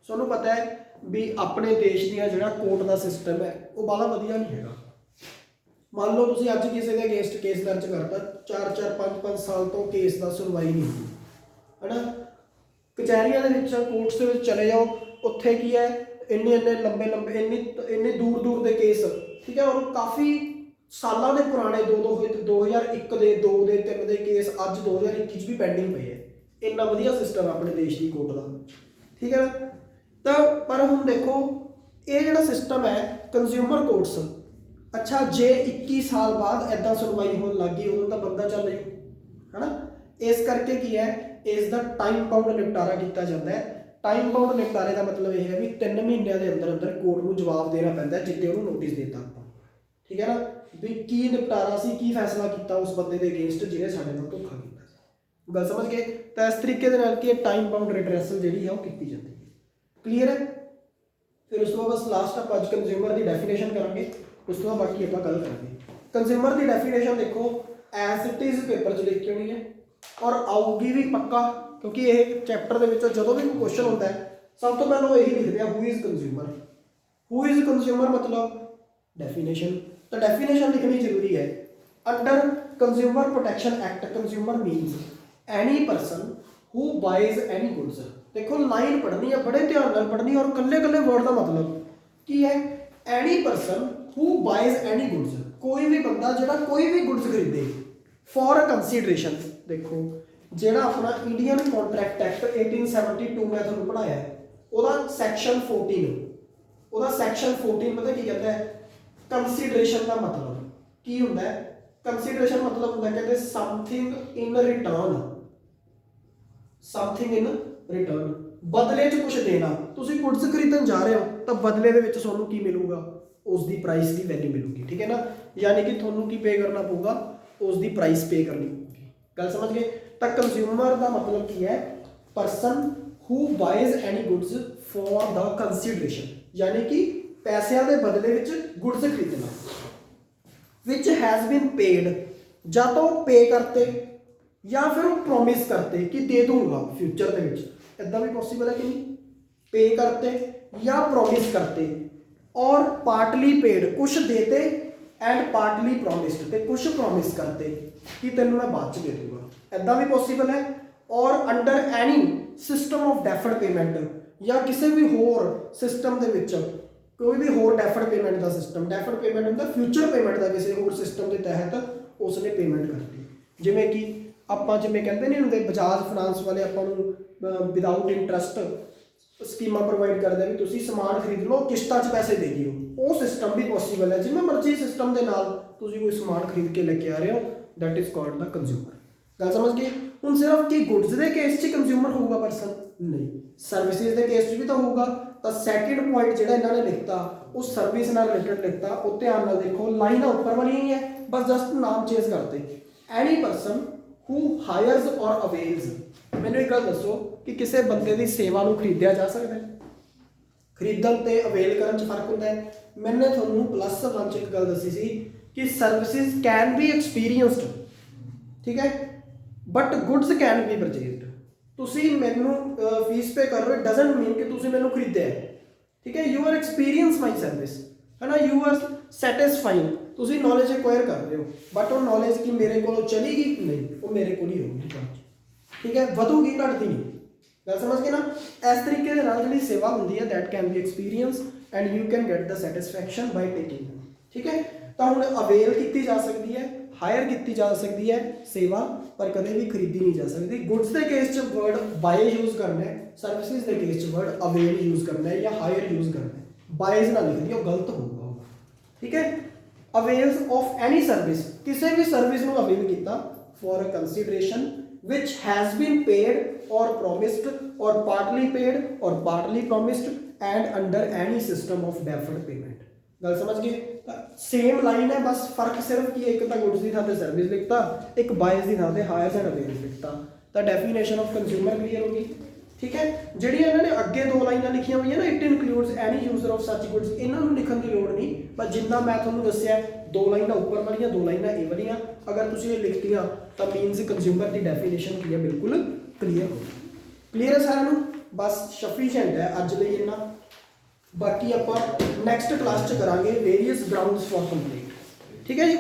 ਤੁਹਾਨੂੰ ਪਤਾ ਹੈ ਵੀ ਆਪਣੇ ਦੇਸ਼ ਦੀਆਂ ਜਿਹੜਾ ਕੋਰਟ ਦਾ ਸਿਸਟਮ ਹੈ ਉਹ ਬਾਹਲਾ ਵਧੀਆ ਨਹੀਂ ਹੈਗਾ। ਮੰਨ ਲਓ ਤੁਸੀਂ ਅੱਜ ਕਿਸੇ ਦੇ ਅਗੇਂਸਟ ਕੇਸ ਦਰਜ ਕਰਤਾ, 4-4 5-5 ਸਾਲ ਤੋਂ ਕੇਸ ਦਾ ਸੁਣਵਾਈ ਨਹੀਂ ਹੋਈ, ਹੈ ਨਾ। ਕਚਹਿਰੀਆਂ ਦੇ ਵਿੱਚ, ਕੋਰਟਸ ਦੇ ਵਿੱਚ ਚਲੇ ਜਾਓ, ਉੱਥੇ ਕੀ ਹੈ, ਇੰਨੇ ਲੰਬੇ ਇੰਨੇ ਦੂਰ ਦੇ ਕੇਸ, ਠੀਕ ਹੈ, ਔਰ ਕਾਫੀ ਸਾਲਾਂ ਦੇ ਪੁਰਾਣੇ 2001 ਦੇ 2 ਦੇ 3 ਦੇ ਕੇਸ ਅੱਜ 2021 'ਚ ਵੀ ਪੈਂਡਿੰਗ ਪਏ ਹੈ। ਇੰਨਾ ਵਧੀਆ ਸਿਸਟਮ ਹੈ ਆਪਣੇ ਦੇਸ਼ ਦੀ ਕੋਰਟ ਦਾ, ਠੀਕ ਹੈ ਨਾ। ਤਾਂ ਪਰ ਹੁਣ ਦੇਖੋ ਇਹ ਜਿਹੜਾ ਸਿਸਟਮ ਹੈ ਕੰਜ਼ਿਊਮਰ ਕੋਰਟਸ, ਅੱਛਾ ਜੇ 21 ਸਾਲ ਬਾਅਦ ਇੱਦਾਂ ਸੁਣਵਾਈ ਹੋਣ ਲੱਗ ਗਈ, ਉਦੋਂ ਤਾਂ ਬੰਦਾ ਚੱਲ ਜਾਊ, ਹੈ ਨਾ। ਇਸ ਕਰਕੇ ਕੀ ਹੈ, ਇਸ ਦਾ ਟਾਈਮ ਬਾਉਂਡ ਨਿਪਟਾਰਾ ਕੀਤਾ ਜਾਂਦਾ ਹੈ। ਟਾਈਮ ਬਾਉਂਡ ਨਿਪਟਾਰੇ ਦਾ ਮਤਲਬ ਇਹ ਹੈ ਵੀ 3 ਮਹੀਨਿਆਂ ਦੇ ਅੰਦਰ ਕੋਰਟ ਨੂੰ ਜਵਾਬ ਦੇਣਾ ਪੈਂਦਾ ਜਿੱਤੇ ਉਹਨੂੰ ਨੋਟਿਸ ਦਿੱਤਾ ਆਪਾਂ, ਠੀਕ ਹੈ ਨਾ, ਵੀ ਕੀ ਨਿਪਟਾਰਾ ਸੀ, ਕੀ ਫੈਸਲਾ ਕੀਤਾ ਉਸ ਬੰਦੇ ਦੇ ਅਗੇਂਸਟ ਜਿਹਨੇ ਸਾਡੇ ਨਾਲ ਧੋਖਾ ਕੀਤਾ ਸੀ। ਗੱਲ ਸਮਝ ਗਏ। ਤਾਂ ਇਸ ਤਰੀਕੇ ਦੇ ਨਾਲ ਕੀ ਟਾਈਮ ਬਾਉਂਡ ਰਿਡਰੈਸਲ ਜਿਹੜੀ ਹੈ ਉਹ ਕੀਤੀ ਜਾਂਦੀ ਹੈ। ਕਲੀਅਰ ਹੈ। ਫਿਰ ਉਸ ਤੋਂ ਬਾਅਦ ਬਸ ਲਾਸਟ ਆਪਾਂ ਅੱਜ ਕੰਜ਼ਿਊਮਰ ਦੀ ਡੈਫੀਨੇਸ਼ਨ ਕਰਾਂਗੇ, ਉਸ ਤੋਂ ਬਾਅਦ ਬਾਕੀ ਆਪਾਂ ਗੱਲ ਕਰਾਂਗੇ। ਕੰਜ਼ਿਊਮਰ ਦੀ ਡੈਫੀਨੇਸ਼ਨ ਦੇਖੋ ਐਜ਼ ਇਟ ਇਜ਼ ਪੇਪਰ 'ਚ ਲਿਖ ਕੇ ਆਉਣੀ ਹੈ ਔਰ ਆਊਗੀ ਵੀ ਪੱਕਾ, ਕਿਉਂਕਿ ਇਹ ਚੈਪਟਰ ਦੇ ਵਿੱਚੋਂ ਜਦੋਂ ਵੀ ਕੋਈ ਕੁਐਸਚਨ ਹੁੰਦਾ ਹੈ ਸਭ ਤੋਂ ਪਹਿਲਾਂ ਇਹੀ ਲਿਖਦੇ ਆ, who is consumer. Who is consumer ਮਤਲਬ ਡੈਫੀਨੇਸ਼ਨ, ਤਾਂ ਡੈਫੀਨੇਸ਼ਨ ਲਿਖਣੀ ਜ਼ਰੂਰੀ ਹੈ। Under consumer protection act, consumer means any person who ਬਾਈਜ਼ any goods. ਦੇਖੋ ਲਾਈਨ ਪੜ੍ਹਨੀ ਹੈ, ਬੜੇ ਧਿਆਨ ਨਾਲ ਪੜ੍ਹਨੀ, ਔਰ ਕੱਲੇ ਵਰਡ ਦਾ ਮਤਲਬ ਕੀ ਹੈ। ਐਨੀ ਪਰਸਨ ਹੂ ਬਾਈਜ਼ ਐਨੀ ਗੁੱਡਸ, ਕੋਈ ਵੀ ਬੰਦਾ ਜਿਹੜਾ ਕੋਈ ਵੀ ਗੁੱਡਸ ਖਰੀਦੇ ਫॉर ਕੰਸੀਡਰੇਸ਼ਨ। ਦੇਖੋ ਜਿਹੜਾ ਆਪਣਾ ਇੰਡੀਅਨ ਕੰਟਰੈਕਟ ਐਕਟ 1872 ਮੈਂ ਤੁਹਾਨੂੰ ਪੜ੍ਹਾਇਆ, ਉਹਦਾ ਸੈਕਸ਼ਨ 14, ਉਹਦਾ ਸੈਕਸ਼ਨ 14 ਪਤਾ ਕੀ ਕਹਿੰਦਾ ਹੈ, ਕੰਸੀਡਰੇਸ਼ਨ ਦਾ ਮਤਲਬ ਕੀ ਹੁੰਦਾ ਹੈ। ਕੰਸੀਡਰੇਸ਼ਨ ਮਤਲਬ ਹੁੰਦਾ ਕਹਿੰਦੇ ਸਮਥਿੰਗ ਇਨ ਰਿਟਰਨ, ਸਮਥਿੰਗ ਇਨ ਰਿਟਰਨ, ਬਦਲੇ 'ਚ ਕੁਝ ਦੇਣਾ। ਤੁਸੀਂ ਗੁੱਡਸ ਖਰੀਦਣ ਜਾ ਰਹੇ ਹੋ ਤਾਂ ਬਦਲੇ ਦੇ ਵਿੱਚ ਤੁਹਾਨੂੰ ਕੀ ਮਿਲੂਗਾ, ਉਸ ਦੀ ਪ੍ਰਾਈਸ ਦੀ ਵੈਲਿਊ ਮਿਲੂਗੀ, ਠੀਕ ਹੈ ਨਾ। ਯਾਨੀ ਕਿ ਤੁਹਾਨੂੰ ਕੀ ਪੇ ਕਰਨਾ ਪਊਗਾ, ਉਸ ਦੀ ਪ੍ਰਾਈਸ ਪੇ ਕਰਨੀ ਪਊਗੀ। ਗੱਲ ਸਮਝ ਗਏ। ਤਾਂ ਕੰਜ਼ਿਊਮਰ ਦਾ ਮਤਲਬ ਕੀ ਹੈ, person who ਬਾਈਜ਼ any goods for the consideration, ਯਾਨੀ ਕਿ ਪੈਸਿਆਂ ਦੇ ਬਦਲੇ ਵਿੱਚ ਗੁੱਡਸ ਖਰੀਦਣਾ। विच हैज़ बीन पेड, ਜਾਂ ਤਾਂ ਉਹ पे करते या फिर वो प्रॉमिस करते कि दे दूंगा फ्यूचर ਦੇ ਵਿੱਚ, इदा भी पॉसिबल है कि नहीं, पे करते या प्रॉमिस करते, और पार्टली पेड कुछ देते एंड पार्टली प्रॉमिस्ड, ते कुछ प्रॉमिस करते कि तेनों मैं बाद च दे दूंगा, इदा भी पॉसिबल है। और under any system of deferred payment, या किसी भी होर सिस्टम ਦੇ ਵਿੱਚ कोई भी होर डेफर्ड पेमेंट का सिस्टम, डेफर्ड पेमेंट ਹੁੰਦਾ फ्यूचर पेमेंट का किसी होर सिस्टम के तहत उसने पेमेंट करती, जिमें कि ਆਪਾਂ ਜਿਵੇਂ ਕਹਿੰਦੇ ਨਹੀਂ ਹੁੰਦੇ ਬਜਾਜ ਫਾਈਨਾਂਸ ਵਾਲੇ ਆਪਾਂ ਨੂੰ ਵਿਦਆਊਟ ਇੰਟਰਸਟ ਸਕੀਮਾਂ ਪ੍ਰੋਵਾਈਡ ਕਰਦੇ ਵੀ ਤੁਸੀਂ ਸਮਾਨ ਖਰੀਦ ਲਓ ਕਿਸ਼ਤਾਂ 'ਚ ਪੈਸੇ ਦੇ ਦਿਓ, ਉਹ ਸਿਸਟਮ ਵੀ ਪੋਸੀਬਲ ਹੈ। ਜਿਵੇਂ ਮਰਜ਼ੀ ਸਿਸਟਮ ਦੇ ਨਾਲ ਤੁਸੀਂ ਕੋਈ ਸਮਾਨ ਖਰੀਦ ਕੇ ਲੈ ਕੇ ਆ ਰਹੇ ਹੋ, that is called the consumer. ਗੱਲ ਸਮਝ ਗਏ? ਹੁਣ ਸਿਰਫ ਕੀ ਗੁੱਡਸ ਦੇ ਕੇਸ 'ਚ ਕੰਜ਼ਿਊਮਰ ਹੋਊਗਾ ਪਰਸਨ? ਨਹੀਂ, ਸਰਵਿਸਿਜ਼ ਦੇ ਕੇਸ 'ਚ ਵੀ ਤਾਂ ਹੋਊਗਾ। ਤਾਂ ਸੈਕਿੰਡ ਪੁਆਇੰਟ ਜਿਹੜਾ ਇਹਨਾਂ ਨੇ ਲਿਖਤਾ ਉਹ ਸਰਵਿਸ ਨਾਲ ਰਿਲੇਟਡ ਲਿਖਤਾ, ਉਹ ਧਿਆਨ ਨਾਲ ਦੇਖੋ, ਲਾਈਨਾਂ ਉੱਪਰ ਵਾਲੀਆਂ ਹੀ ਹੈ, ਬਸ ਜਸਟ ਨਾਮ ਚੇਂਜ ਕਰਤੇ। ਐਨੀ person who hires or avails, ਮੈਨੂੰ ਇੱਕ ਗੱਲ ਦੱਸੋ ਕਿ ਕਿਸੇ ਬੰਦੇ ਦੀ ਸੇਵਾ ਨੂੰ ਖਰੀਦਿਆ ਜਾ ਸਕਦਾ ਹੈ? ਖਰੀਦਣ ਤੇ ਅਵੇਲ ਕਰਨ 'ਚ ਫਰਕ ਹੁੰਦਾ ਹੈ। ਮੈंने ਤੁਹਾਨੂੰ +1 'ਚ ਇੱਕ ਗੱਲ ਦੱਸੀ ਸੀ ਕਿ ਸਰਵਿਸਿਜ਼ ਕੈਨ ਬੀ ਐਕਸਪੀਰੀਅੰਸਡ, ਠੀਕ ਹੈ, ਬਟ ਗੁੱਡਸ ਕੈਨ ਬੀ ਪਰਚੇਜ਼ਡ। ਤੁਸੀਂ ਮੈਨੂੰ ਫੀਸ ਪੇ ਕਰ ਰਹੇ ਹੋ, ਡਜ਼ਨਟ ਮੀਨ ਕਿ ਤੁਸੀਂ ਮੈਨੂੰ ਖਰੀਦਿਆ ਹੈ, ਠੀਕ ਹੈ। You are experience my service, है ना, यू आर सैटिस्फाइंग, ਤੁਸੀਂ ਨੌਲੇਜ ਐਕਵਾਇਰ ਕਰ ਰਹੇ ਹੋ, ਬਟ ਉਹ ਨੌਲੇਜ ਕੀ ਮੇਰੇ ਕੋਲੋਂ ਚਲੀ ਗਈ? ਨਹੀਂ, ਉਹ ਮੇਰੇ ਕੋਲ ਹੀ ਹੋਊਗੀ, ਠੀਕ ਹੈ, ਵਧੂਗੀ ਘਟਦੀ ਨਹੀਂ। ਗੱਲ ਸਮਝ ਗਏ ਨਾ? ਇਸ ਤਰੀਕੇ ਦੇ ਨਾਲ ਜਿਹੜੀ ਸੇਵਾ ਹੁੰਦੀ ਹੈ that can be experience and you can get the satisfaction by taking, ਠੀਕ ਹੈ। ਤਾਂ ਹੁਣ ਅਵੇਲ ਕੀਤੀ ਜਾ ਸਕਦੀ ਹੈ, ਹਾਇਰ ਕੀਤੀ ਜਾ ਸਕਦੀ ਹੈ ਸੇਵਾ, ਪਰ ਕਦੇ ਵੀ ਖਰੀਦੀ ਨਹੀਂ ਜਾ ਸਕਦੀ। ਗੁੱਡਸ ਦੇ ਕੇਸ 'ਚ ਵਰਡ ਬਾਏ ਯੂਜ਼ ਕਰਨਾ ਹੈ, ਸਰਵਿਸਿਜ਼ ਦੇ ਕੇਸ 'ਚ ਵਰਡ ਅਵੇਲ ਯੂਜ਼ ਕਰਨਾ ਹੈ ਜਾਂ ਹਾਇਰ ਯੂਜ਼ ਕਰਨਾ ਹੈ। ਬਾਇਜ਼ ਨਾ ਲਿਖ ਦਿਓ, ਗਲਤ ਹੋਊਗਾ, ਠੀਕ ਹੈ। ਅਵੇਲਸ ਆਫ ਐਨੀ ਸਰਵਿਸ, ਕਿਸੇ ਵੀ ਸਰਵਿਸ ਨੂੰ ਅਵੇਲ ਕੀਤਾ for a consideration which has been paid or promised or partly paid or partly promised and under any system of deferred payment। ਗੱਲ ਸਮਝ ਗਏ? ਸੇਮ ਲਾਈਨ ਹੈ, ਬਸ ਫਰਕ ਸਿਰਫ ਕੀ ਹੈ, ਇੱਕ ਤਾਂ ਗੁੱਡਸ ਦੀ ਥਾਂ ਤੇ ਸਰਵਿਸ ਲਿਖਤਾ, ਇੱਕ ਬਾਇਜ਼ ਦੀ ਥਾਂ ਤੇ ਹਾਇਰਸ ਐਂਡ ਅਵੇਲਸ ਲਿਖਤਾ। ਤਾਂ ਡੈਫੀਨੇਸ਼ਨ ਆਫ ਕੰਜ਼ਿਊਮਰ ਕਲੀਅਰ ਹੋ ਗਈ, ਠੀਕ ਹੈ। ਜਿਹੜੀਆਂ ਇਹਨਾਂ ਨੇ ਅੱਗੇ 2 ਲਾਈਨਾਂ ਲਿਖੀਆਂ ਹੋਈਆਂ ਨਾ, it includes any user of ਸੱਚ ਗੁੱਡਸ, ਇਹਨਾਂ ਨੂੰ ਲਿਖਣ ਦੀ ਲੋੜ ਨਹੀਂ, ਪਰ ਜਿੰਨਾ ਮੈਂ ਤੁਹਾਨੂੰ ਦੱਸਿਆ 2 ਲਾਈਨਾਂ ਉੱਪਰ ਵਾਲੀਆਂ 2 ਲਾਈਨਾਂ ਇਹ ਵਾਲੀਆਂ, ਅਗਰ ਤੁਸੀਂ ਇਹ ਲਿਖਤੀਆਂ ਤਾਂ ਮੀਨਸ ਕੰਜ਼ਿਊਮਰ ਦੀ ਡੈਫੀਨੇਸ਼ਨ ਕੀ ਹੈ ਬਿਲਕੁਲ ਕਲੀਅਰ ਹੋ ਗਈ। ਕਲੀਅਰ ਹੈ ਸਾਰਿਆਂ ਨੂੰ? ਬਸ ਸਫੀਸ਼ੀਐਂਟ ਹੈ ਅੱਜ ਲਈ ਇੰਨਾ, ਬਾਕੀ ਆਪਾਂ ਨੈਕਸਟ ਕਲਾਸ 'ਚ ਕਰਾਂਗੇ ਵੇਰੀਅਸ ਗਰਾਊਂਡਸ ਫॉर ਕੰਪਲੇਂਟ, ਠੀਕ ਹੈ ਜੀ।